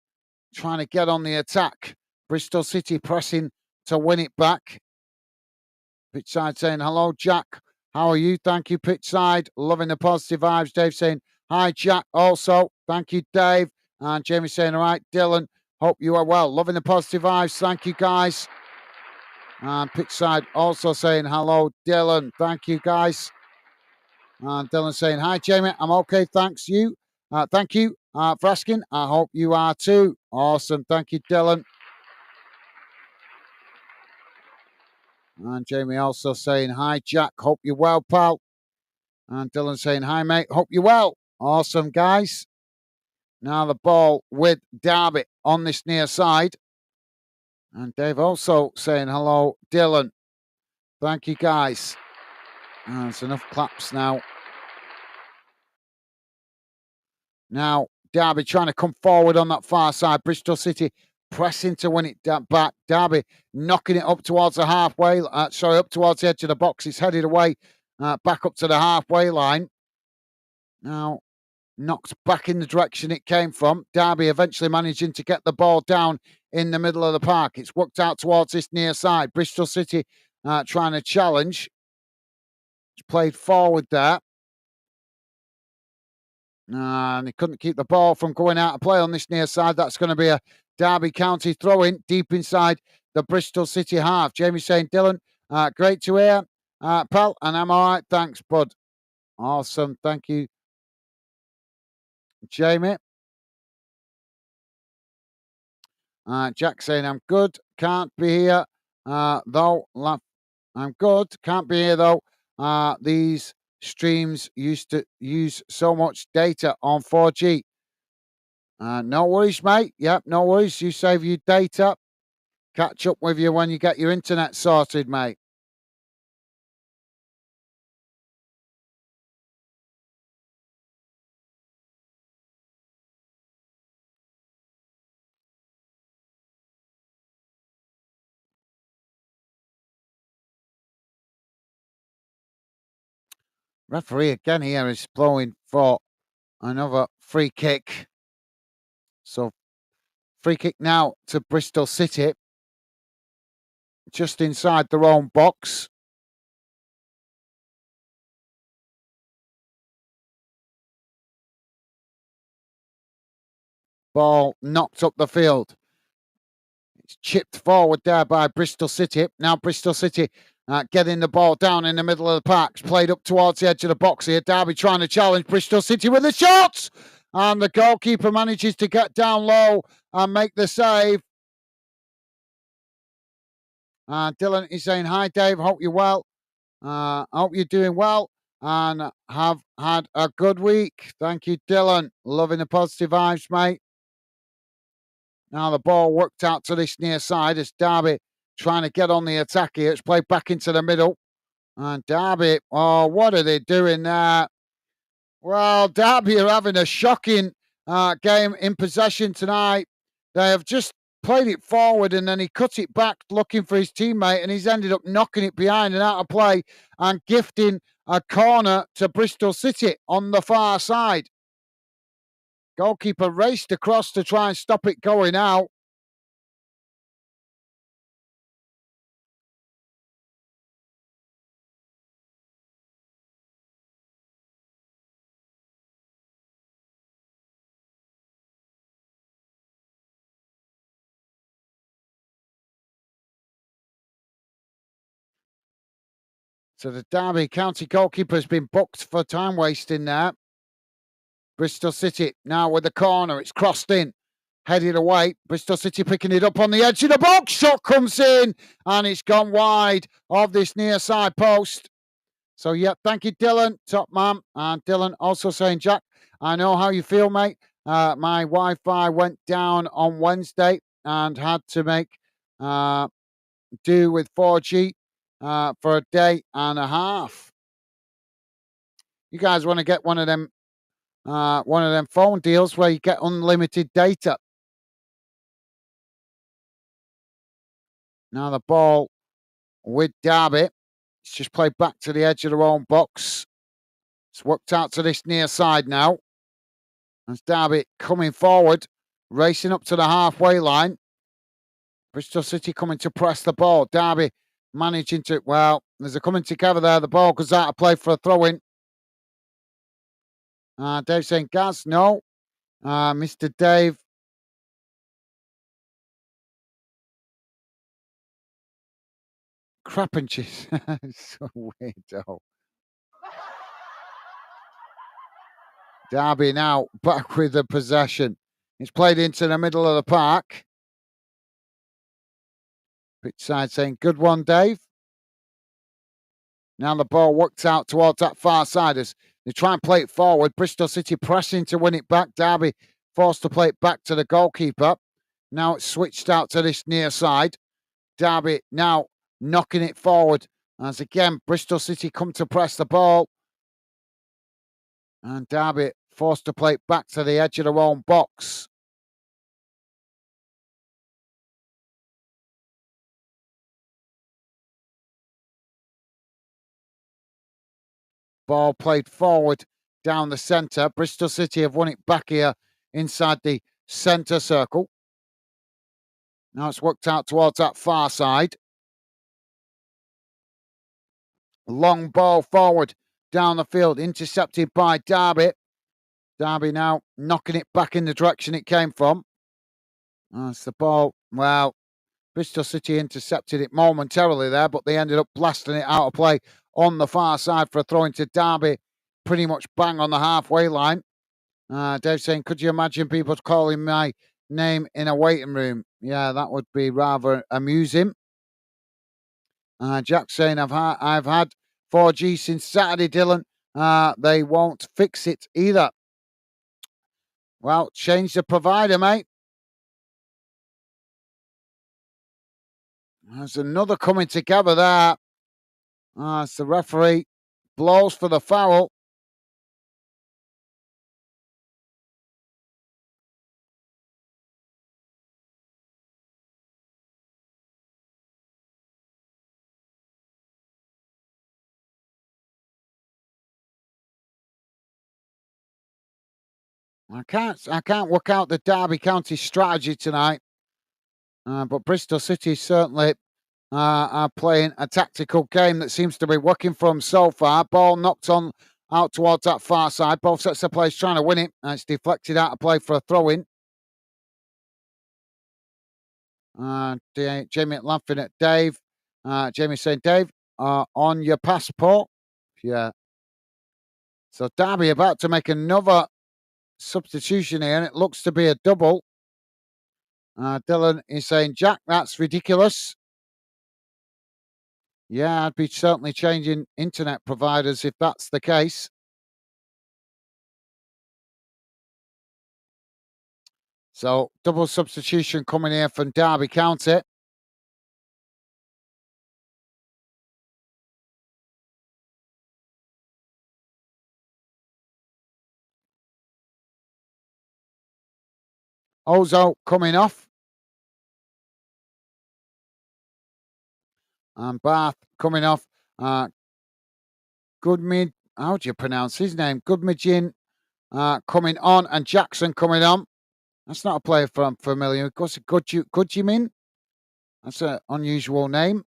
trying to get on the attack. Bristol City pressing to win it back. Pitch side saying, hello, Jack. How are you? Thank you, pitch side. Loving the positive vibes. Dave saying, hi, Jack. Also, thank you, Dave. And Jamie saying, all right, Dylan, hope you are well. Loving the positive vibes. Thank you, guys. And pitch side also saying, hello, Dylan. Thank you, guys. And Dylan saying, hi, Jamie. I'm okay. Thanks, you. Thank you for asking. I hope you are too. Awesome. Thank you, Dylan. And Jamie also saying, hi, Jack. Hope you're well, pal. And Dylan saying, hi, mate. Hope you're well. Awesome, guys. Now the ball with Derby on this near side. And Dave also saying, hello, Dylan. Thank you, guys. There's enough claps now. Now, Derby trying to come forward on that far side. Bristol City pressing to win it back. Derby knocking it up towards the halfway. Up towards the edge of the box. It's headed away back up to the halfway line. Now, knocked back in the direction it came from. Derby eventually managing to get the ball down in the middle of the park. It's worked out towards this near side. Bristol City trying to challenge. It's played forward there. And he couldn't keep the ball from going out of play on this near side. That's going to be a Derby County throw-in deep inside the Bristol City half. Jamie saying, Dylan, great to hear, pal, and I'm all right. Thanks, bud. Awesome. Thank you, Jamie. Jack saying, I'm good. Can't be here, though. I'm good. Can't be here, though. These streams used to use so much data on 4G. No worries, mate. Yep, no worries. You save your data. Catch up with you when you get your internet sorted, mate. Referee again here is blowing for another free kick. So free kick now to Bristol City. Just inside their own box. Ball knocked up the field. It's chipped forward there by Bristol City. Now Bristol City getting the ball down in the middle of the park. It's played up towards the edge of the box here. Derby trying to challenge Bristol City with the shots. And the goalkeeper manages to get down low and make the save. Dylan is saying, hi, Dave. Hope you're well. Hope you're doing well and have had a good week. Thank you, Dylan. Loving the positive vibes, mate. Now the ball worked out to this near side as Derby trying to get on the attack here. It's played back into the middle. And Derby, oh, what are they doing there? Well, Derby are having a shocking game in possession tonight. They have just played it forward and then he cut it back looking for his teammate and he's ended up knocking it behind and out of play and gifting a corner to Bristol City on the far side. Goalkeeper raced across to try and stop it going out. So the Derby County goalkeeper has been booked for time wasting there. Bristol City now with the corner. It's crossed in, headed away. Bristol City picking it up on the edge of the box. Shot comes in and it's gone wide of this near side post. So, yeah, thank you, Dylan, top man. And Dylan also saying, Jack, I know how you feel, mate. My Wi-Fi went down on Wednesday and had to make do with 4G for a day and a half. You guys want to get one of them phone deals where you get unlimited data? Now the ball with Derby. It's just played back to the edge of their own box. It's worked out to this near side now. As Derby coming forward, racing up to the halfway line. Bristol City coming to press the ball. Derby managing to, well, there's a coming together there. The ball goes out of play for a throw-in. Dave saying, Gaz, no. Mr. Dave. Crap and cheese. So weirdo. Derby now back with the possession. It's played into the middle of the park. Pitch side saying, good one, Dave. Now the ball worked out towards that far side as they try and play it forward. Bristol City pressing to win it back. Derby forced to play it back to the goalkeeper. Now it's switched out to this near side. Derby now knocking it forward. As again, Bristol City come to press the ball. And Derby forced to play it back to the edge of their own box. Ball played forward down the centre. Bristol City have won it back here inside the centre circle. Now it's worked out towards that far side. Long ball forward down the field, intercepted by Derby. Derby now knocking it back in the direction it came from. That's the ball. Well, Bristol City intercepted it momentarily there, but they ended up blasting it out of play on the far side for a throw into Derby, pretty much bang on the halfway line. Dave saying, could you imagine people calling my name in a waiting room? Yeah, that would be rather amusing. Jack saying, I've had 4G since Saturday, Dylan. They won't fix it either. Well, change the provider, mate. There's another coming together there. It's the referee blows for the foul. I can't work out the Derby County strategy tonight, but Bristol City certainly are playing a tactical game that seems to be working for them so far. Ball knocked on out towards that far side. Both sets of players trying to win it, and it's deflected out of play for a throw-in. Jamie laughing at Dave. Jamie saying, Dave, on your passport. Yeah. So Derby about to make another substitution here, and it looks to be a double. Dylan is saying, Jack, that's ridiculous. Yeah, I'd be certainly changing internet providers if that's the case. So double substitution coming here from Derby County. Ozo coming off. And Bath coming off. Goodmid, how do you pronounce his name? Goodmidgin coming on, and Jackson coming on. That's not a player from familiar. Of course, Goodjimin. That's an unusual name.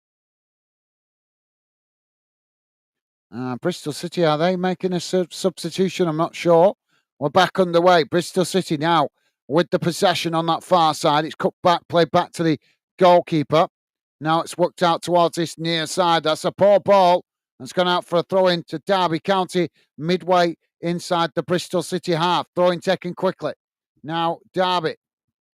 Bristol City, are they making a substitution? I'm not sure. We're back underway. Bristol City now with the possession on that far side. It's cut back, played back to the goalkeeper. Now it's worked out towards this near side. That's a poor ball. It's gone out for a throw in to Derby County midway inside the Bristol City half. Throw in taken quickly. Now Derby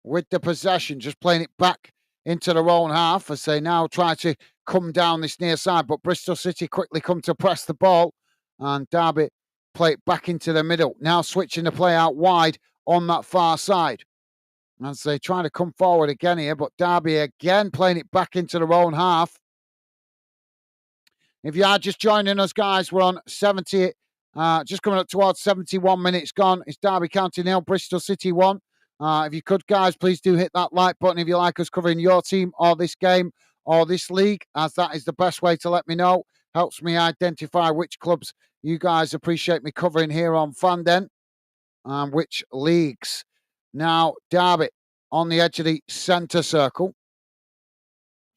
with the possession, just playing it back into their own half as they now try to come down this near side. But Bristol City quickly come to press the ball, and Derby play it back into the middle. Now switching the play out wide on that far side as they try to come forward again here. But Derby again playing it back into their own half. If you are just joining us, guys, we're on 70, just coming up towards 71 minutes gone. It's Derby County 0, Bristol City 1. If you could, guys, please do hit that like button if you like us covering your team or this game or this league, as that is the best way to let me know. Helps me identify which clubs you guys appreciate me covering here on Fanden and which leagues. Now, Derby on the edge of the centre circle.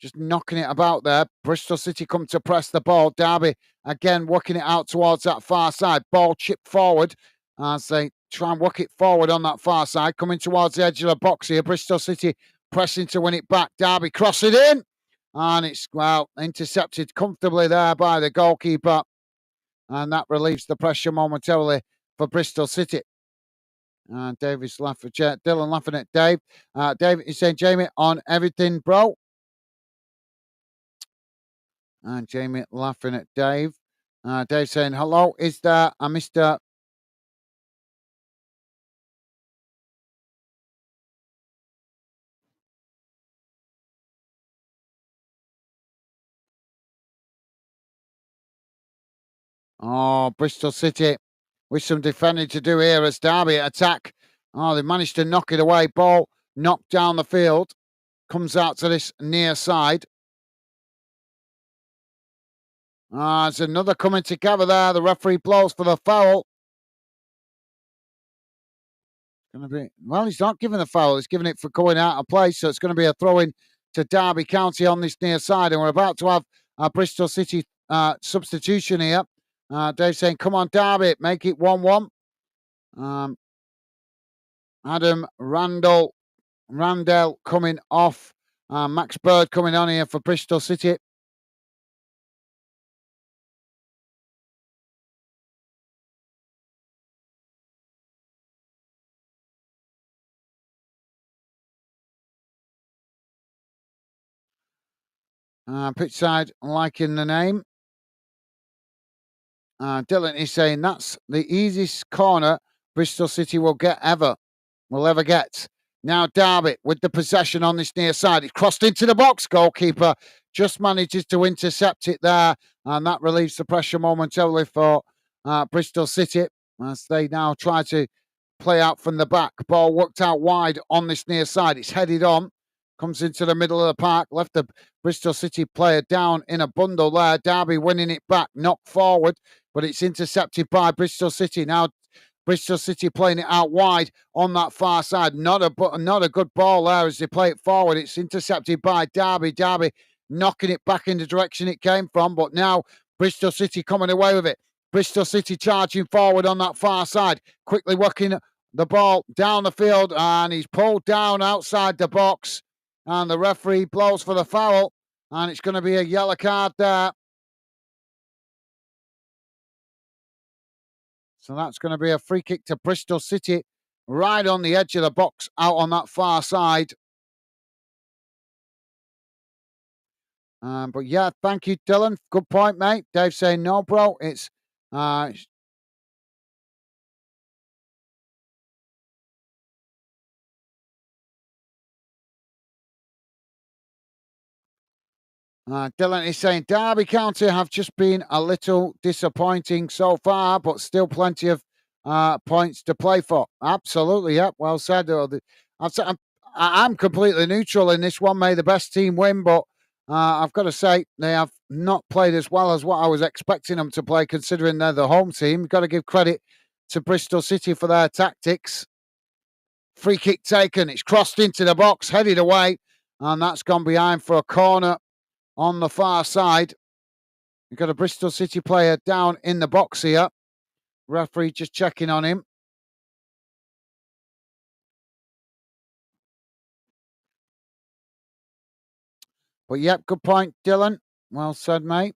Just knocking it about there. Bristol City come to press the ball. Derby again working it out towards that far side. Ball chipped forward as they try and work it forward on that far side. Coming towards the edge of the box here. Bristol City pressing to win it back. Derby cross it in. And it's, well, intercepted comfortably there by the goalkeeper. And that relieves the pressure momentarily for Bristol City. David's laughing, Dylan laughing at Dave. David is saying, Jamie, on everything, bro. And Jamie laughing at Dave. Dave saying, hello, is there a Mr. Oh, Bristol City with some defending to do here as Derby attack. Oh, they managed to knock it away. Ball knocked down the field. Comes out to this near side. There's another coming together there. The referee blows for the foul. Going to be, well, he's not giving the foul. He's giving it for going out of play. So it's going to be a throw in to Derby County on this near side. And we're about to have a Bristol City substitution here. Dave saying, come on, Derby, make it 1-1. Adam Randall coming off. Max Bird coming on here for Bristol City. Pitch side liking the name. Dylan is saying that's the easiest corner Bristol City will ever get. Now Derby with the possession on this near side. It's crossed into the box. Goalkeeper just manages to intercept it there. And that relieves the pressure momentarily for Bristol City as they now try to play out from the back. Ball worked out wide on this near side. It's headed on. Comes into the middle of the park. Left the Bristol City player down in a bundle there. Derby winning it back. Knocked forward. But it's intercepted by Bristol City. Now Bristol City playing it out wide on that far side. Not a good ball there as they play it forward. It's intercepted by Derby. Derby knocking it back in the direction it came from. But now Bristol City coming away with it. Bristol City charging forward on that far side. Quickly working the ball down the field. And he's pulled down outside the box. And the referee blows for the foul. And it's going to be a yellow card there. So that's going to be a free kick to Bristol City right on the edge of the box out on that far side. But yeah, thank you, Dylan. Good point, mate. Dave saying, no, bro. It's Dylan is saying Derby County have just been a little disappointing so far, but still plenty of points to play for. Absolutely, yep. Well said. I'm completely neutral in this one. May the best team win, but I've got to say they have not played as well as what I was expecting them to play, considering they're the home team. You've got to give credit to Bristol City for their tactics. Free kick taken. It's crossed into the box, headed away, and that's gone behind for a corner. On the far side, you've got a Bristol City player down in the box here. Referee just checking on him. But yep, good point, Dylan. Well said, mate.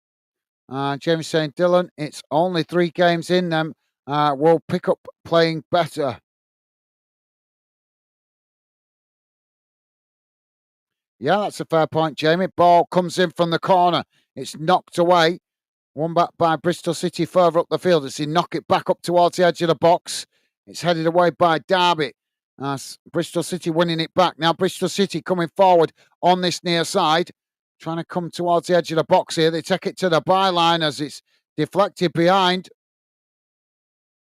James saying, Dylan, it's only 3 games in them. We'll pick up playing better. Yeah, that's a fair point, Jamie. Ball comes in from the corner. It's knocked away. One back by Bristol City further up the field as he knock it back up towards the edge of the box. It's headed away by Derby. Bristol City winning it back. Now Bristol City coming forward on this near side. Trying to come towards the edge of the box here. They take it to the byline as it's deflected behind.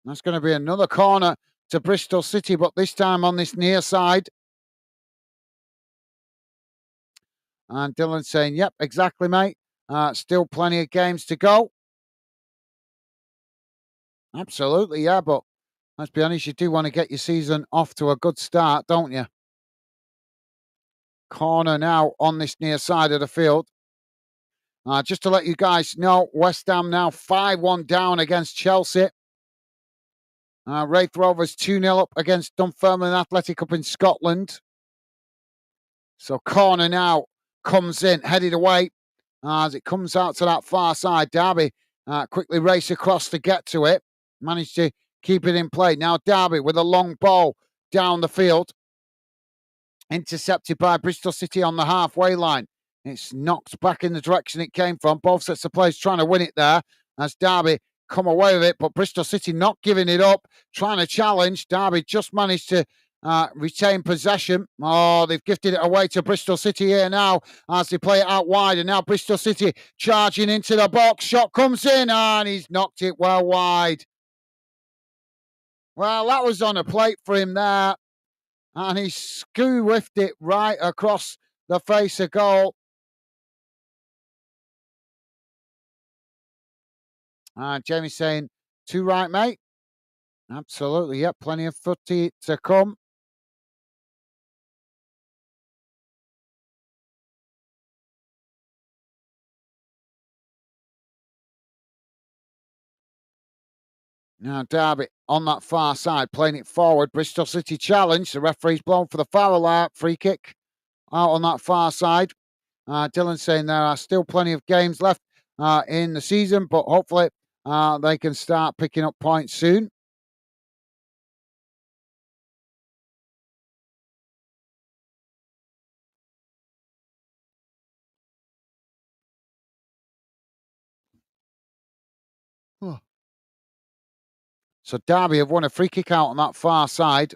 That's going to be another corner to Bristol City, but this time on this near side. And Dylan saying, yep, exactly, mate. Still plenty of games to go. Absolutely, yeah, but let's be honest, you do want to get your season off to a good start, don't you? Corner now on this near side of the field. Just to let you guys know, West Ham now 5-1 down against Chelsea. Wraith Rovers 2-0 up against Dunfermline Athletic up in Scotland. So corner now comes in, headed away as it comes out to that far side. Derby quickly race across to get to it. Managed to keep it in play. Now Derby with a long ball down the field. Intercepted by Bristol City on the halfway line. It's knocked back in the direction it came from. Both sets of players trying to win it there as Derby come away with it, but Bristol City not giving it up, trying to challenge. Derby just managed to retain possession. Oh, they've gifted it away to Bristol City here now as they play it out wide, and now Bristol City charging into the box. Shot comes in and he's knocked it well wide. Well, that was on a plate for him there, and he skew-whiffed it right across the face of goal. Jamie's saying, too right, mate. Absolutely, yep, plenty of footy to come. Now Derby on that far side, playing it forward. Bristol City challenge. The referee's blown for the foul out. Free kick out on that far side. Dylan saying there are still plenty of games left in the season, but hopefully they can start picking up points soon. So Derby have won a free kick out on that far side.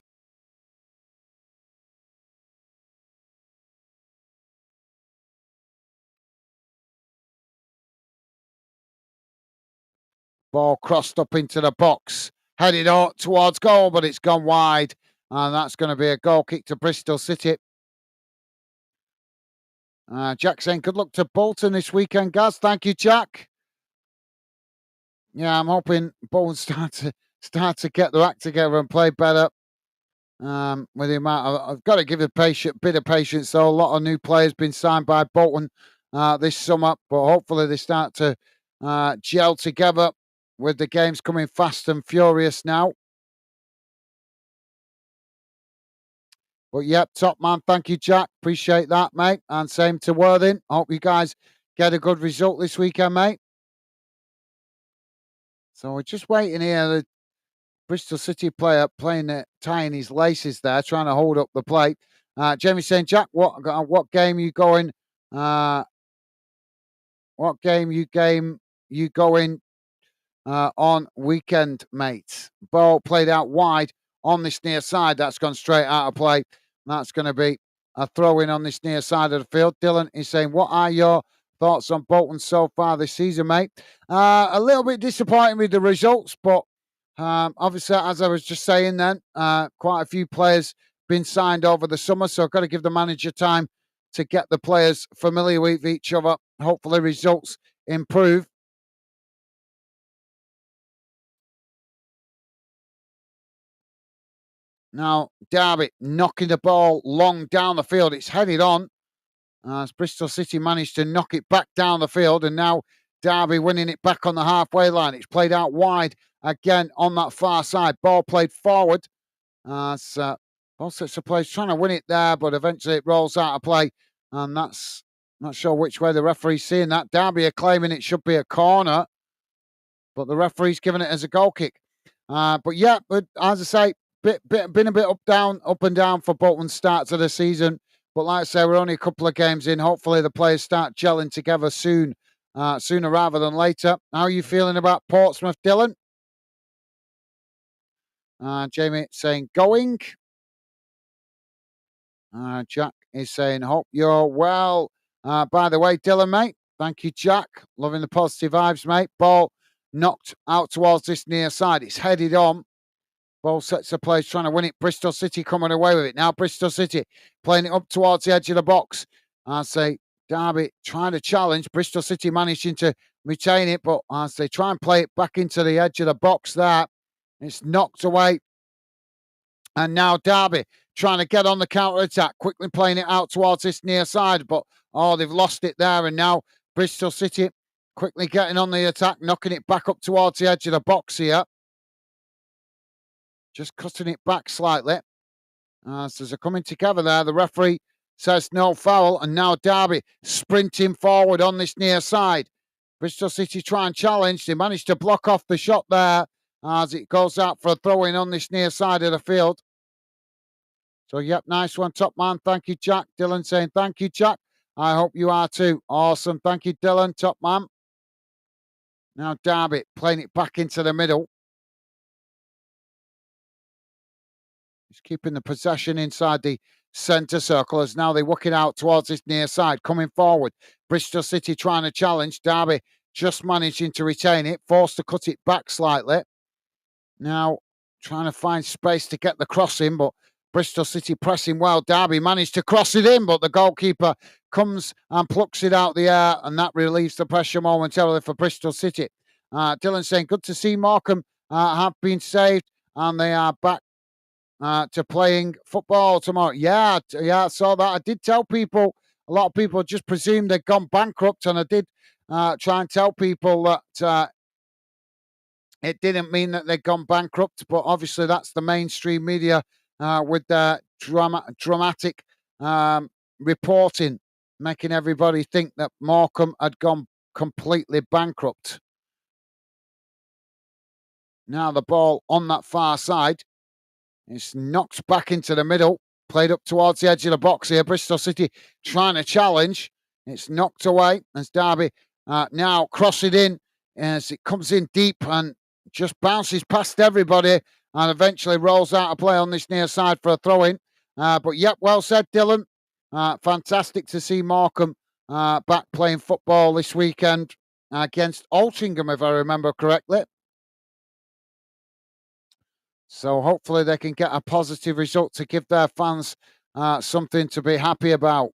Ball crossed up into the box, headed out towards goal, but it's gone wide. And that's going to be a goal kick to Bristol City. Jack saying, good luck to Bolton this weekend, Gaz. Thank you, Jack. Yeah, I'm hoping Bolton start to get their act together and play better. With the amount I've got to give a bit of patience, though. A lot of new players been signed by Bolton this summer, but hopefully they start to gel together with the games coming fast and furious now. But yep, top man. Thank you, Jack. Appreciate that, mate. And same to Worthing. Hope you guys get a good result this weekend, mate. So we're just waiting here. The Bristol City player tying his laces there, trying to hold up the plate. Jamie saying, Jack, what game you going? What game you going on weekend, mate? Ball played out wide on this near side. That's gone straight out of play. That's going to be a throw in on this near side of the field. Dylan is saying, what are your thoughts on Bolton so far this season, mate? A little bit disappointing with the results, but obviously, as I was just saying then, quite a few players been signed over the summer, so I've got to give the manager time to get the players familiar with each other. Hopefully results improve. Now, Derby knocking the ball long down the field. It's headed on as Bristol City managed to knock it back down the field, and now Derby winning it back on the halfway line. It's played out wide again on that far side. Ball played forward. Both sets of players trying to win it there, but eventually it rolls out of play. And that's not sure which way the referee's seeing that. Derby are claiming it should be a corner, but the referee's giving it as a goal kick. But as I say, been a bit up and down for Bolton's start to the season. But like I say, we're only a couple of games in. Hopefully the players start gelling together soon, sooner rather than later. How are you feeling about Portsmouth, Dylan? Jamie saying going. Jack is saying, hope you're well. By the way, Dylan, mate, thank you, Jack. Loving the positive vibes, mate. Ball knocked out towards this near side. It's headed on. Ball sets of players trying to win it. Bristol City coming away with it. Now Bristol City playing it up towards the edge of the box. I say Derby trying to challenge. Bristol City managing to retain it, but as they try and play it back into the edge of the box there, it's knocked away. And now Derby trying to get on the counter-attack, quickly playing it out towards this near side, but they've lost it there. And now Bristol City quickly getting on the attack, knocking it back up towards the edge of the box here. Just cutting it back slightly. As they're coming together there, the referee says no foul, and now Derby sprinting forward on this near side. Bristol City try and challenge. They managed to block off the shot there as it goes out for a throw-in on this near side of the field. So, yep, nice one, top man. Thank you, Jack. Dylan saying thank you, Jack. I hope you are too. Awesome. Thank you, Dylan, top man. Now Derby playing it back into the middle. He's keeping the possession inside the centre circle as now they're working out towards this near side, coming forward. Bristol City trying to challenge. Derby just managing to retain it, forced to cut it back slightly. Now trying to find space to get the cross in, but Bristol City pressing well. Derby managed to cross it in, but the goalkeeper comes and plucks it out the air, and that relieves the pressure momentarily for Bristol City. Dylan saying, good to see Morecambe have been saved, and they are back to playing football tomorrow. Yeah, I saw that. I did tell people, a lot of people just presumed they'd gone bankrupt, and I did try and tell people that it didn't mean that they'd gone bankrupt, but obviously that's the mainstream media with their dramatic reporting, making everybody think that Morecambe had gone completely bankrupt. Now the ball on that far side. It's knocked back into the middle, played up towards the edge of the box here. Bristol City trying to challenge. It's knocked away as Derby now cross it in as it comes in deep and just bounces past everybody and eventually rolls out of play on this near side for a throw-in. But yep, well said, Dylan. Fantastic to see Morecambe back playing football this weekend against Altrincham, if I remember correctly. So hopefully they can get a positive result to give their fans something to be happy about.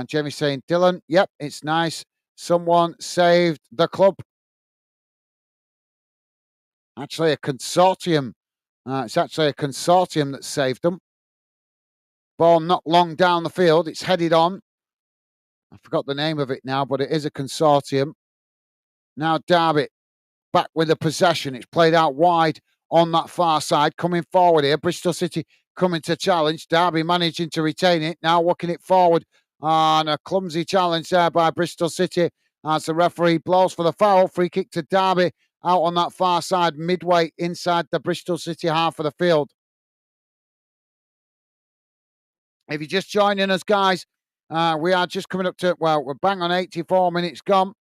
Jamie saying, Dylan, yep, it's nice. Someone saved the club. Actually, a consortium. It's actually a consortium that saved them. Ball not long down the field. It's headed on. I forgot the name of it now, but it is a consortium. Now Derby back with the possession. It's played out wide on that far side. Coming forward here. Bristol City coming to challenge. Derby managing to retain it. Now working it forward. And a clumsy challenge there by Bristol City as the referee blows for the foul. Free kick to Derby out on that far side, midway inside the Bristol City half of the field. If you're just joining us, guys, we are just coming up to, well, we're bang on 84 minutes gone.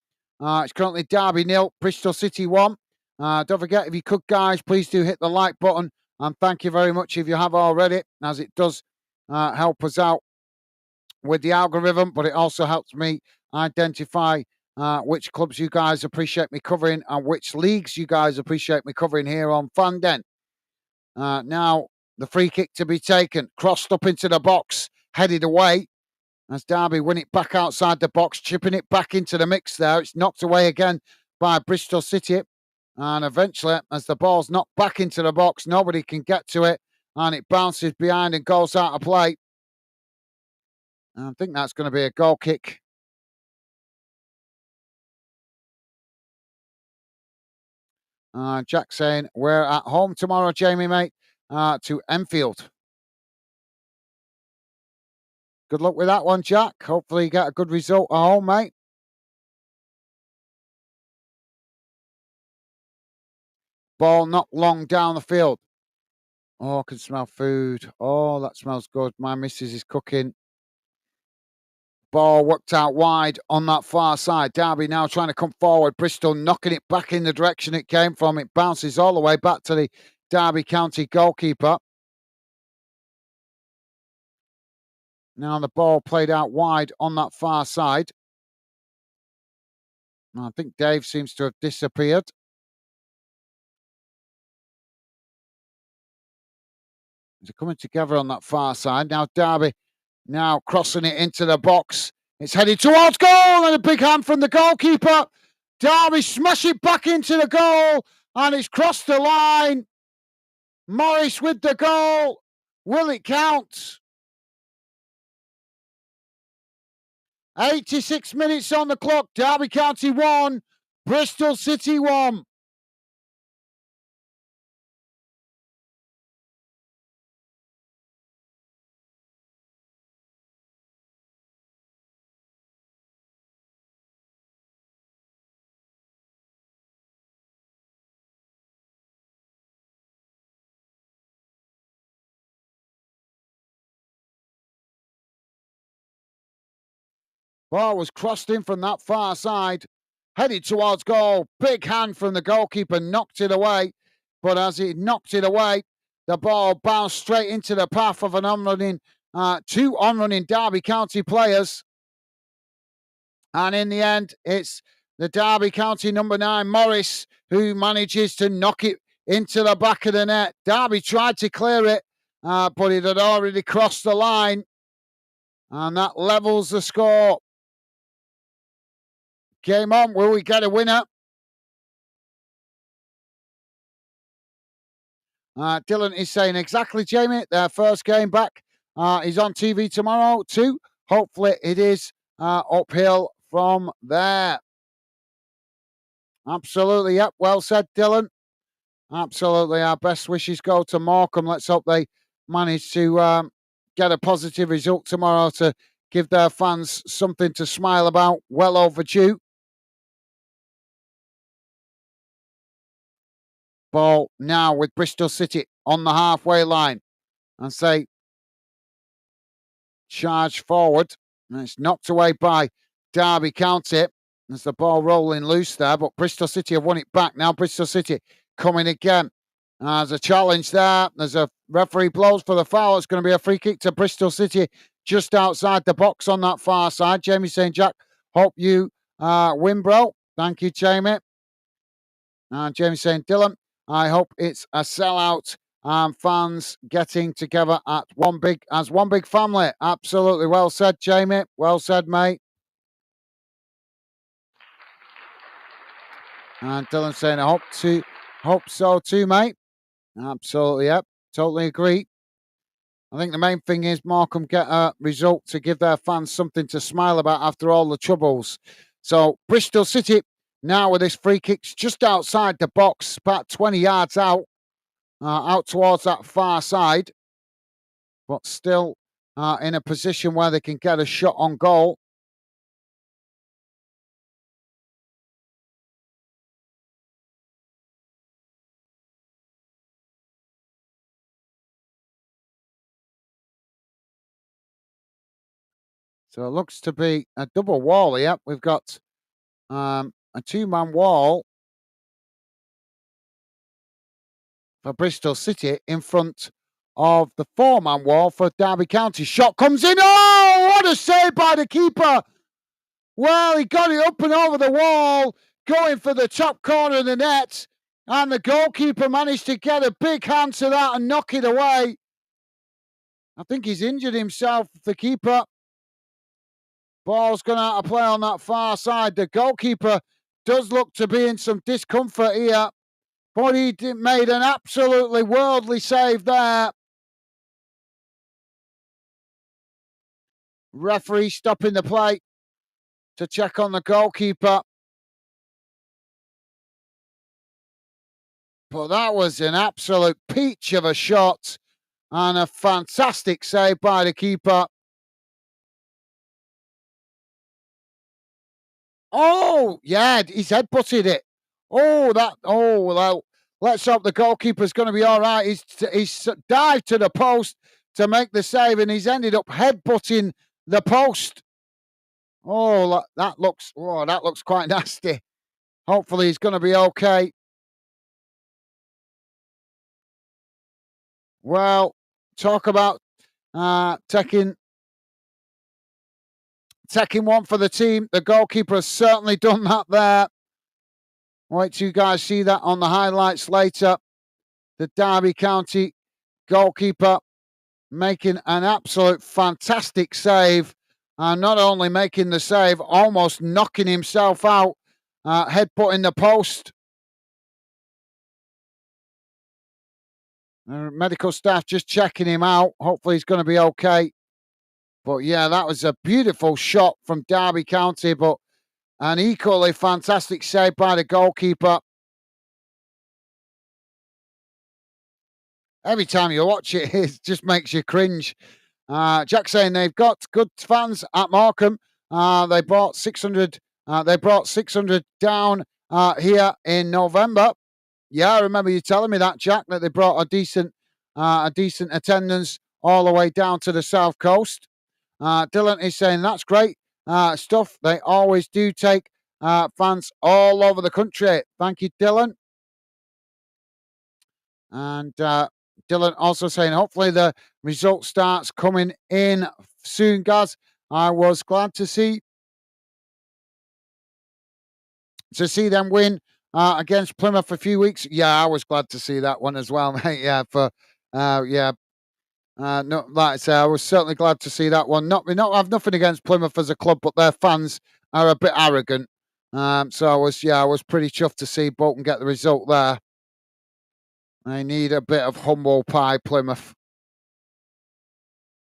It's currently Derby 0, Bristol City 1. Don't forget, if you could, guys, please do hit the like button. And thank you very much if you have already, as it does help us out with the algorithm, but it also helps me identify which clubs you guys appreciate me covering and which leagues you guys appreciate me covering here on Fanden. Now, the free kick to be taken, crossed up into the box, headed away. As Derby win it back outside the box, chipping it back into the mix there. It's knocked away again by Bristol City. And eventually, as the ball's knocked back into the box, nobody can get to it. And it bounces behind and goes out of play. I think that's going to be a goal kick. Jack saying, we're at home tomorrow, Jamie, mate, to Enfield. Good luck with that one, Jack. Hopefully you get a good result at home, mate. Ball not long down the field. Oh, I can smell food. Oh, that smells good. My missus is cooking. Ball worked out wide on that far side. Derby now trying to come forward. Bristol knocking it back in the direction it came from. It bounces all the way back to the Derby County goalkeeper. Now the ball played out wide on that far side. I think Dave seems to have disappeared. They're coming together on that far side. Now Derby now crossing it into the box. It's headed towards goal and a big hand from the goalkeeper. Derby smash it back into the goal and it's crossed the line. Morris with the goal. Will it count? 86 minutes on the clock. Derby County 1, Bristol City 1. Ball was crossed in from that far side, headed towards goal. Big hand from the goalkeeper, knocked it away. But as he knocked it away, the ball bounced straight into the path of an on-running, two on-running Derby County players. And in the end, it's the Derby County number 9, Morris, who manages to knock it into the back of the net. Derby tried to clear it, but it had already crossed the line. And that levels the score. Game on. Will we get a winner? Dylan is saying exactly, Jamie. Their first game back is on TV tomorrow too. Hopefully it is uphill from there. Absolutely. Yep. Well said, Dylan. Absolutely. Our best wishes go to Morecambe. Let's hope they manage to get a positive result tomorrow to give their fans something to smile about. Well overdue. Ball now with Bristol City on the halfway line. And say, charge forward. And it's knocked away by Derby County. There's the ball rolling loose there, but Bristol City have won it back. Now Bristol City coming again. There's a challenge there. There's a referee blows for the foul. It's going to be a free kick to Bristol City just outside the box on that far side. Jamie saying, Jack, hope you win, bro. Thank you, Jamie. And Jamie saying, Dylan, I hope it's a sellout and fans getting together at one big family. Absolutely. Well said, Jamie. Well said, mate. And Dylan saying, I hope so too, mate. Absolutely, yep. Totally agree. I think the main thing is Morecambe get a result to give their fans something to smile about after all the troubles. So Bristol City now with this free kick just outside the box, about 20 yards out towards that far side, but still in a position where they can get a shot on goal. So it looks to be a double wall here. We've got a two-man wall for Bristol City in front of the four-man wall for Derby County. Shot comes in. Oh, what a save by the keeper. Well, he got it up and over the wall, going for the top corner of the net. And the goalkeeper managed to get a big hand to that and knock it away. I think he's injured himself, the keeper. Ball's gone out of play on that far side. The goalkeeper does look to be in some discomfort here, but he made an absolutely worldly save there. Referee stopping the play to check on the goalkeeper. But that was an absolute peach of a shot and a fantastic save by the keeper. Oh, yeah, he's head-butted it. Well, let's hope the goalkeeper's going to be all right. He's dived to the post to make the save, and he's ended up head-butting the post. Oh, that looks quite nasty. Hopefully he's going to be okay. Well, talk about taking one for the team. The goalkeeper has certainly done that there. Wait till you guys see that on the highlights later. The Derby County goalkeeper making an absolute fantastic save. And not only making the save, almost knocking himself out, headbutting the post. Medical staff just checking him out. Hopefully he's going to be okay. But yeah, that was a beautiful shot from Derby County, but an equally fantastic save by the goalkeeper. Every time you watch it, it just makes you cringe. Jack saying they've got good fans at Morecambe. They brought 600. They brought 600 down here in November. Yeah, I remember you telling me that, Jack, that they brought a decent attendance all the way down to the south coast. Dylan is saying that's great stuff. They always do take fans all over the country. Thank you, Dylan. And Dylan also saying hopefully the result starts coming in soon, guys. I was glad to see them win against Plymouth a few weeks. Yeah, I was glad to see that one as well, mate. Yeah, for yeah. No, like I say, I was certainly glad to see that one. Not have nothing against Plymouth as a club, but their fans are a bit arrogant. So I was pretty chuffed to see Bolton get the result there. I need a bit of humble pie, Plymouth.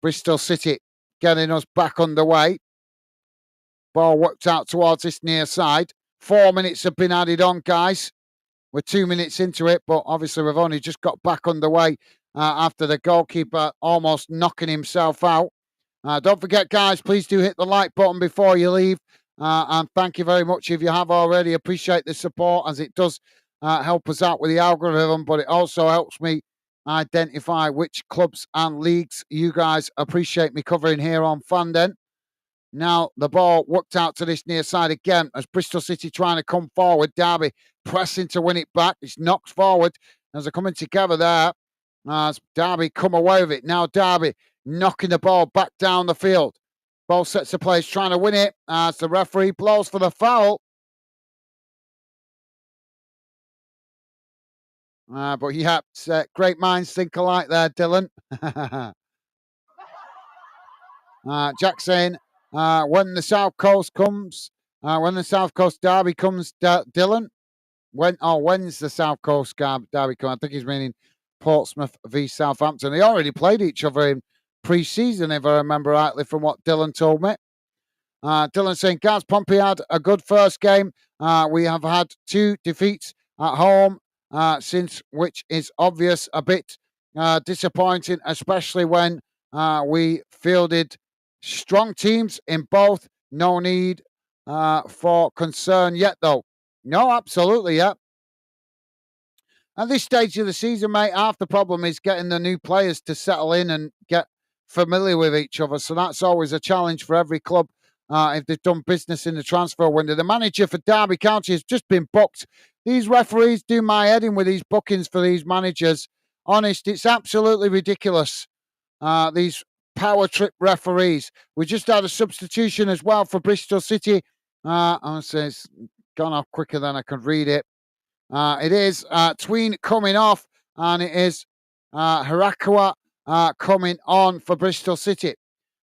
Bristol City getting us back underway. Ball worked out towards this near side. 4 minutes have been added on, guys. We're 2 minutes into it, but obviously we've only just got back underway after the goalkeeper almost knocking himself out. Don't forget, guys, please do hit the like button before you leave. And thank you very much if you have already. Appreciate the support, as it does help us out with the algorithm, but it also helps me identify which clubs and leagues you guys appreciate me covering here on Fanden. Now the ball worked out to this near side again as Bristol City trying to come forward. Derby pressing to win it back. It's knocked forward as they're coming together there. As Derby come away with it. Now Derby knocking the ball back down the field. Ball sets the place, trying to win it as the referee blows for the foul. But yeah, great minds think alike there, Dylan. Jack saying, when the South Coast comes, when the South Coast derby comes, Dylan, when's the South Coast derby come? I think he's meaning Portsmouth v Southampton. They already played each other in pre-season, if I remember rightly, from what Dylan told me. Dylan saying, Gaz Pompey had a good first game. We have had 2 defeats at home since, which is obvious a bit disappointing, especially when we fielded strong teams in both. No need for concern yet, though. No, absolutely, yeah. At this stage of the season, mate, half the problem is getting the new players to settle in and get familiar with each other. So that's always a challenge for every club if they've done business in the transfer window. The manager for Derby County has just been booked. These referees do my head in with these bookings for these managers. Honest, it's absolutely ridiculous. These power trip referees. We just had a substitution as well for Bristol City. I say it's gone off quicker than I could read it. It is Tween coming off, and it is Hirakua coming on for Bristol City.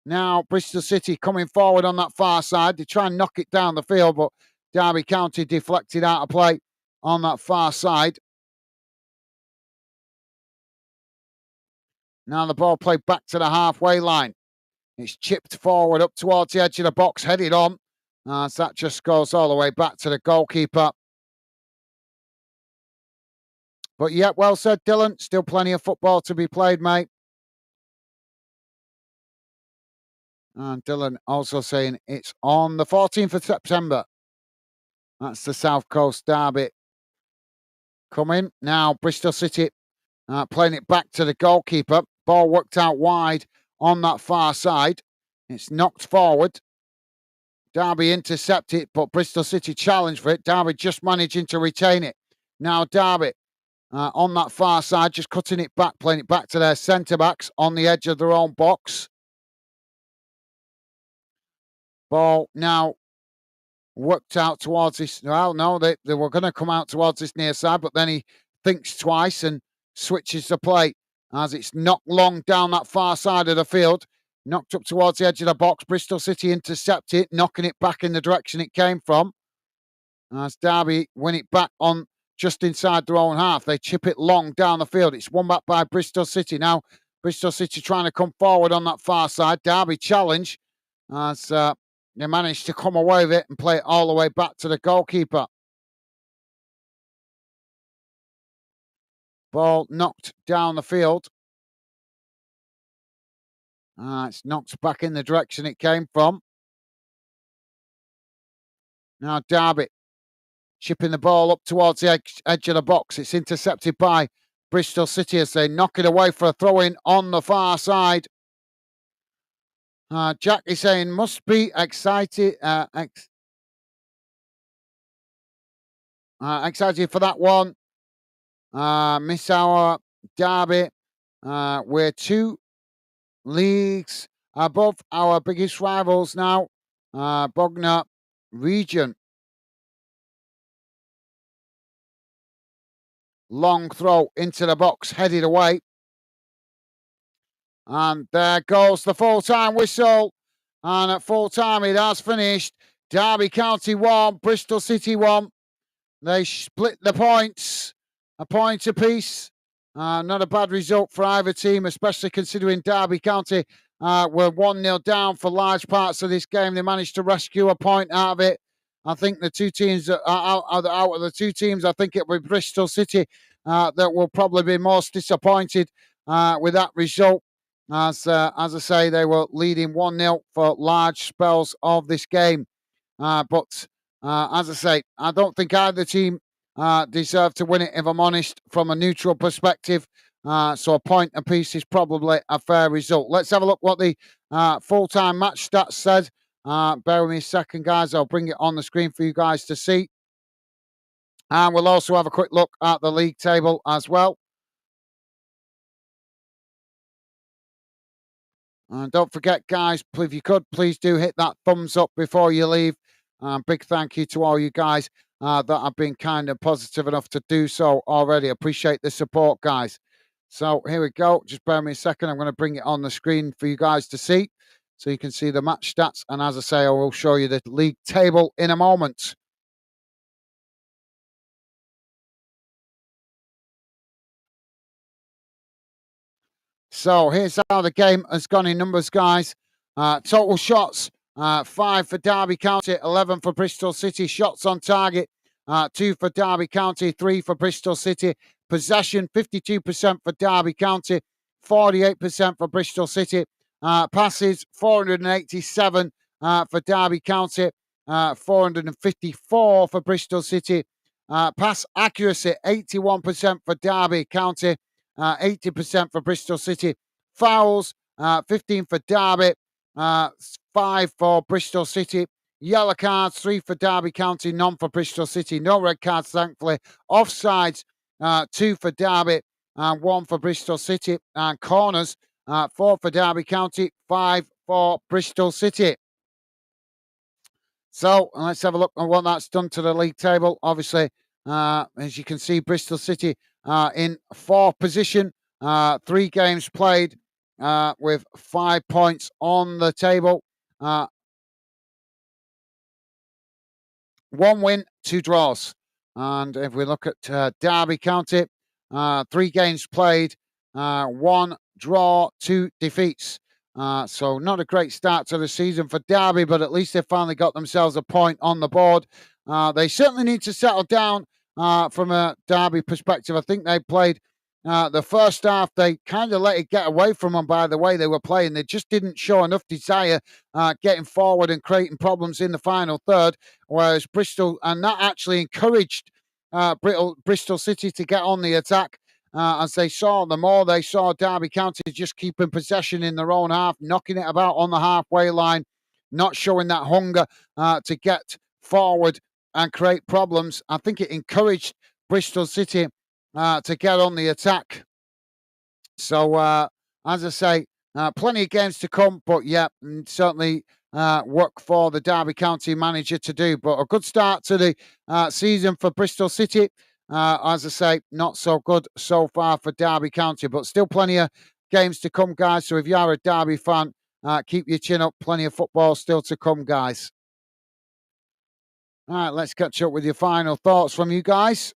Now, Bristol City coming forward on that far side. They try and knock it down the field, but Derby County deflected out of play on that far side. Now the ball played back to the halfway line. It's chipped forward up towards the edge of the box, headed on. So that just goes all the way back to the goalkeeper. But yeah, well said, Dylan. Still plenty of football to be played, mate. And Dylan also saying it's on the 14th of September. That's the South Coast derby coming. Now, Bristol City playing it back to the goalkeeper. Ball worked out wide on that far side. It's knocked forward. Derby intercepted, but Bristol City challenged for it. Derby just managing to retain it. Now, Derby on that far side, just cutting it back, playing it back to their centre-backs on the edge of their own box. Ball now worked out towards this. Well, no, they were going to come out towards this near side, but then he thinks twice and switches the play as it's knocked long down that far side of the field. Knocked up towards the edge of the box. Bristol City intercept it, knocking it back in the direction it came from. As Derby win it back on just inside their own half. They chip it long down the field. It's won back by Bristol City. Now Bristol City trying to come forward on that far side. Derby challenge as they managed to come away with it and play it all the way back to the goalkeeper. Ball knocked down the field. It's knocked back in the direction it came from. Now Derby chipping the ball up towards the edge of the box. It's intercepted by Bristol City as they knock it away for a throw-in on the far side. Jack is saying, must be excited excited for that one. Miss our Derby. We're 2 leagues above our biggest rivals now. Bognor region. Long throw into the box, headed away. And there goes the full-time whistle. And at full-time, it has finished. Derby County 1, Bristol City 1. They split the points, a point apiece. Not a bad result for either team, especially considering Derby County were 1-0 down for large parts of this game. They managed to rescue a point out of it. I think the two teams out of the two teams, I think it will be Bristol City that will probably be most disappointed with that result. As I say, they were leading 1-0 for large spells of this game. But as I say, I don't think either team deserve to win it, if I'm honest, from a neutral perspective. So a point apiece is probably a fair result. Let's have a look what the full-time match stats said. Bear with me a second, guys. I'll bring it on the screen for you guys to see. And we'll also have a quick look at the league table as well. And don't forget, guys, if you could, please do hit that thumbs up before you leave. Big thank you to all you guys that have been kind and positive enough to do so already. Appreciate the support, guys. So here we go. Just bear me a second. I'm going to bring it on the screen for you guys to see, so you can see the match stats. And as I say, I will show you the league table in a moment. So here's how the game has gone in numbers, guys. Total shots, 5 for Derby County, 11 for Bristol City. Shots on target, 2 for Derby County, 3 for Bristol City. Possession, 52% for Derby County, 48% for Bristol City. Passes, 487 for Derby County, 454 for Bristol City. Pass accuracy, 81% for Derby County, 80% for Bristol City. Fouls, 15 for Derby, 5 for Bristol City. Yellow cards, 3 for Derby County, none for Bristol City. No red cards, thankfully. Offsides, 2 for Derby and 1 for Bristol City. And corners, 4 for Derby County, 5 for Bristol City. So let's have a look at what that's done to the league table. Obviously, as you can see, Bristol City in 4th position, 3 games played with 5 points on the table. 1 win, 2 draws. And if we look at Derby County, 3 games played, 1 draw, 2 defeats. So not a great start to the season for Derby, but at least they finally got themselves a point on the board. They certainly need to settle down from a Derby perspective. I think they played the first half. They kind of let it get away from them by the way they were playing. They just didn't show enough desire getting forward and creating problems in the final third, whereas Bristol, and that actually encouraged Bristol City to get on the attack. As they saw, the more they saw Derby County just keeping possession in their own half, knocking it about on the halfway line, not showing that hunger to get forward and create problems. I think it encouraged Bristol City to get on the attack. So, as I say, plenty of games to come, but yeah, certainly work for the Derby County manager to do. But a good start to the season for Bristol City. As I say, not so good so far for Derby County, but still plenty of games to come, guys. So if you are a Derby fan, keep your chin up. Plenty of football still to come, guys. All right, let's catch up with your final thoughts from you guys.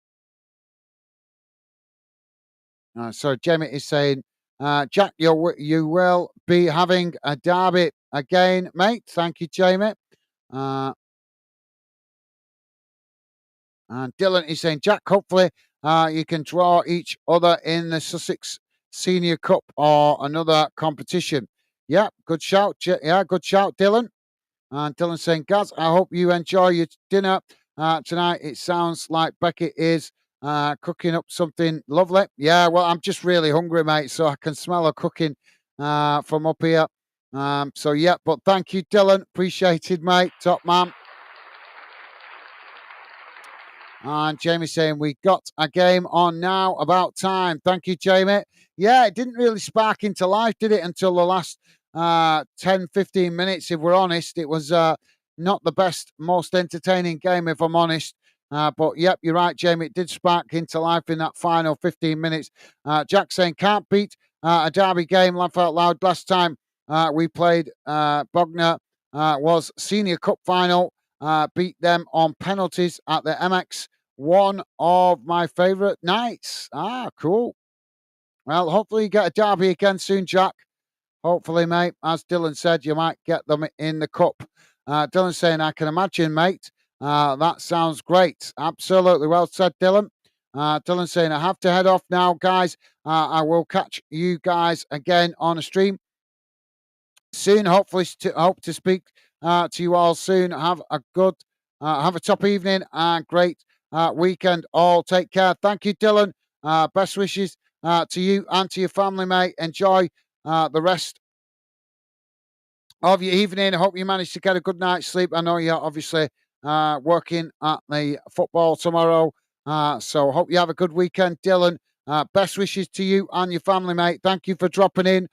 So Jamie is saying, Jack, you will be having a derby again, mate. Thank you, Jamie. Uh, and Dylan is saying, Jack, hopefully you can draw each other in the Sussex Senior Cup or another competition. Yeah, good shout. Yeah, good shout, Dylan. And Dylan saying, Gaz, I hope you enjoy your dinner tonight. It sounds like Becky is cooking up something lovely. Yeah, well, I'm just really hungry, mate, so I can smell her cooking from up here. So, yeah, but thank you, Dylan. Appreciated, mate. Top man. And Jamie saying, we got a game on now. About time. Thank you, Jamie. Yeah, it didn't really spark into life, did it, until the last 10, 15 minutes, if we're honest. It was not the best, most entertaining game, if I'm honest. But, yep, you're right, Jamie. It did spark into life in that final 15 minutes. Jack saying, can't beat a derby game. Laugh out loud. Last time we played Bognor was Senior Cup final. Beat them on penalties at the MX. One of my favourite nights. Cool. Well, hopefully you get a derby again soon, Jack. Hopefully, mate. As Dylan said, you might get them in the cup. Dylan saying, I can imagine, mate. That sounds great. Absolutely. Well said, Dylan. Dylan saying, I have to head off now, guys. I will catch you guys again on a stream soon. Hopefully, hope to speak to you all soon. Have a top evening and great weekend. All take care. Thank you, Dylan. Best wishes to you and to your family, mate. Enjoy the rest of your evening. I hope you managed to get a good night's sleep. I know you're obviously working at the football tomorrow. So hope you have a good weekend, Dylan. Best wishes to you and your family, mate. Thank you for dropping in.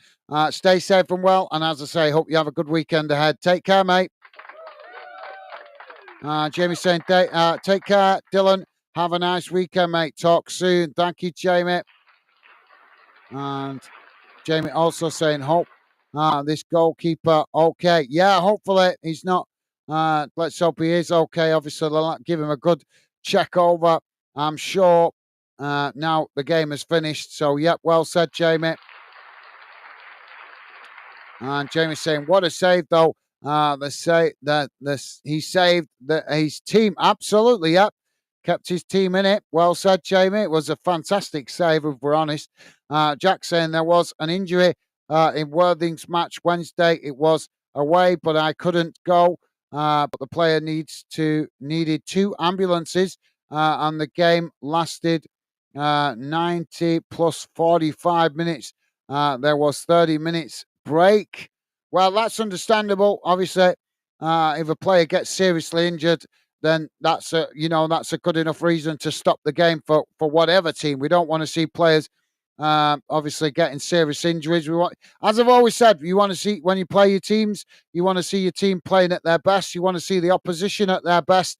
Stay safe and well. And as I say, hope you have a good weekend ahead. Take care, mate. Jamie saying, take care, Dylan. Have a nice weekend, mate. Talk soon. Thank you, Jamie. And Jamie also saying, hope this goalkeeper okay. Yeah, hopefully he's not. Let's hope he is okay. Obviously, they'll give him a good check over. I'm sure now the game is finished. So, yep, well said, Jamie. And Jamie saying, what a save, though. He saved his team. Absolutely, yep. Kept his team in it. Well said, Jamie. It was a fantastic save, if we're honest. Jack saying there was an injury in Worthing's match Wednesday. It was away, but I couldn't go. But the player needed two ambulances, and the game lasted 90 plus 45 minutes. There was 30 minutes break. Well, that's understandable. Obviously, if a player gets seriously injured, then that's a good enough reason to stop the game for whatever team. We don't want to see players obviously getting serious injuries. As I've always said, you want to see when you play your teams, you want to see your team playing at their best. You want to see the opposition at their best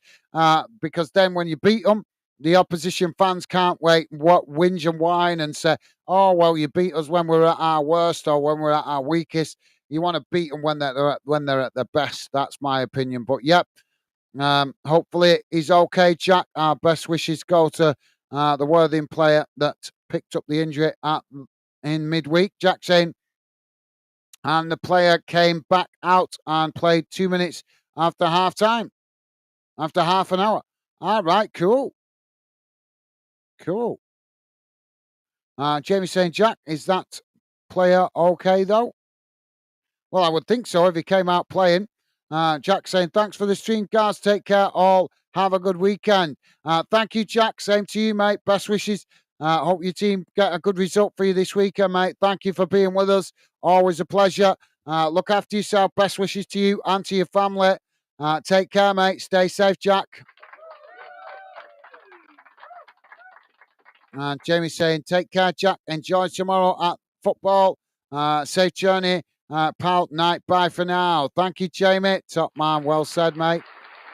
because then when you beat them, the opposition fans can't whinge and whine and say, "Oh well, you beat us when we're at our worst or when we're at our weakest." You want to beat them when they're at their best. That's my opinion. But yep, hopefully he's okay, Jack. Our best wishes go to the Worthing player that picked up the injury in midweek. Jack saying, and the player came back out and played 2 minutes after half time, after half an hour. All right, cool. Cool. Jamie saying, Jack, is that player okay though? Well, I would think so if he came out playing. Jack saying, thanks for the stream, guys. Take care, all. Have a good weekend. Thank you, Jack. Same to you, mate. Best wishes. Hope your team get a good result for you this weekend, mate. Thank you for being with us. Always a pleasure. Look after yourself. Best wishes to you and to your family. Take care, mate. Stay safe, Jack. And Jamie saying, take care, Jack. Enjoy tomorrow at football. Safe journey, pal. Night. Bye for now. Thank you, Jamie. Top man. Well said, mate.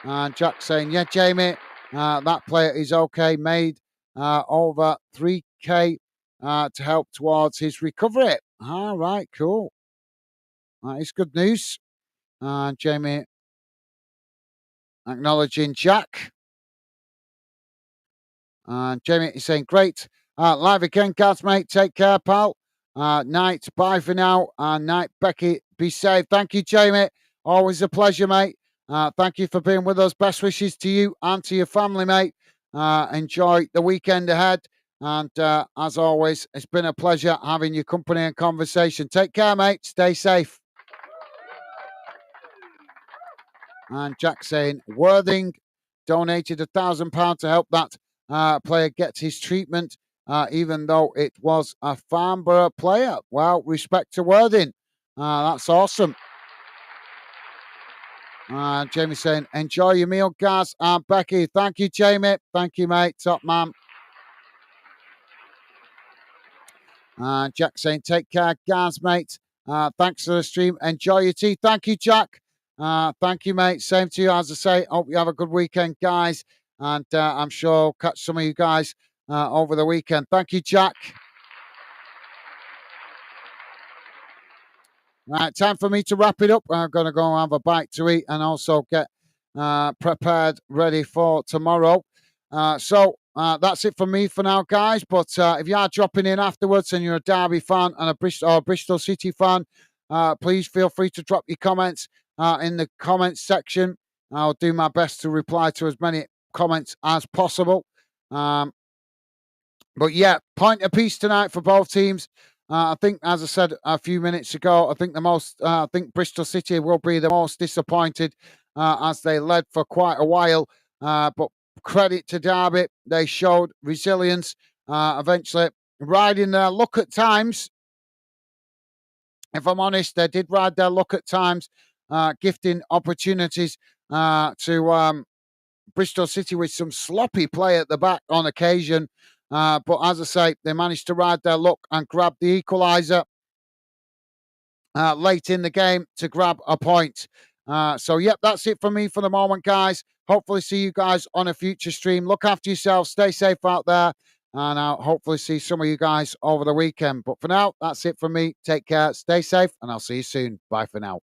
And Jack saying, yeah, Jamie, that player is okay. Made over 3K to help towards his recovery. All right, cool. That is good news. Jamie acknowledging Jack. And Jamie is saying, great. Live again, Gaz, mate. Take care, pal. Night, bye for now. Night, Becky, be safe. Thank you, Jamie. Always a pleasure, mate. Thank you for being with us. Best wishes to you and to your family, mate. Enjoy the weekend ahead. And as always, it's been a pleasure having your company and conversation. Take care, mate. Stay safe. And Jack saying, Worthing donated £1,000 to help that player get his treatment, even though it was a Farnborough player. Well, respect to Worthing. That's awesome. Jamie saying, enjoy your meal, Gaz and Becky. Thank you, Jamie. Thank you, mate. Top man. Jack saying, take care, Gaz, mate. Thanks for the stream. Enjoy your tea. Thank you, Jack. Thank you, mate. Same to you. As I say, hope you have a good weekend, guys. And I'm sure I'll catch some of you guys over the weekend. Thank you, Jack. Right, time for me to wrap it up. I'm going to go and have a bite to eat and also get prepared, ready for tomorrow. So that's it from me for now, guys. But if you are dropping in afterwards and you're a Derby fan and a Bristol City fan, please feel free to drop your comments in the comments section. I'll do my best to reply to as many comments as possible. But yeah, point apiece tonight for both teams. I think, as I said a few minutes ago, I think Bristol City will be the most disappointed as they led for quite a while. But credit to Derby, they showed resilience, eventually riding their luck at times. If I'm honest, they did ride their luck at times, gifting opportunities to Bristol City with some sloppy play at the back on occasion. But as I say, they managed to ride their luck and grab the equaliser late in the game to grab a point. So, yep, that's it for me for the moment, guys. Hopefully see you guys on a future stream. Look after yourselves. Stay safe out there. And I'll hopefully see some of you guys over the weekend. But for now, that's it from me. Take care. Stay safe. And I'll see you soon. Bye for now.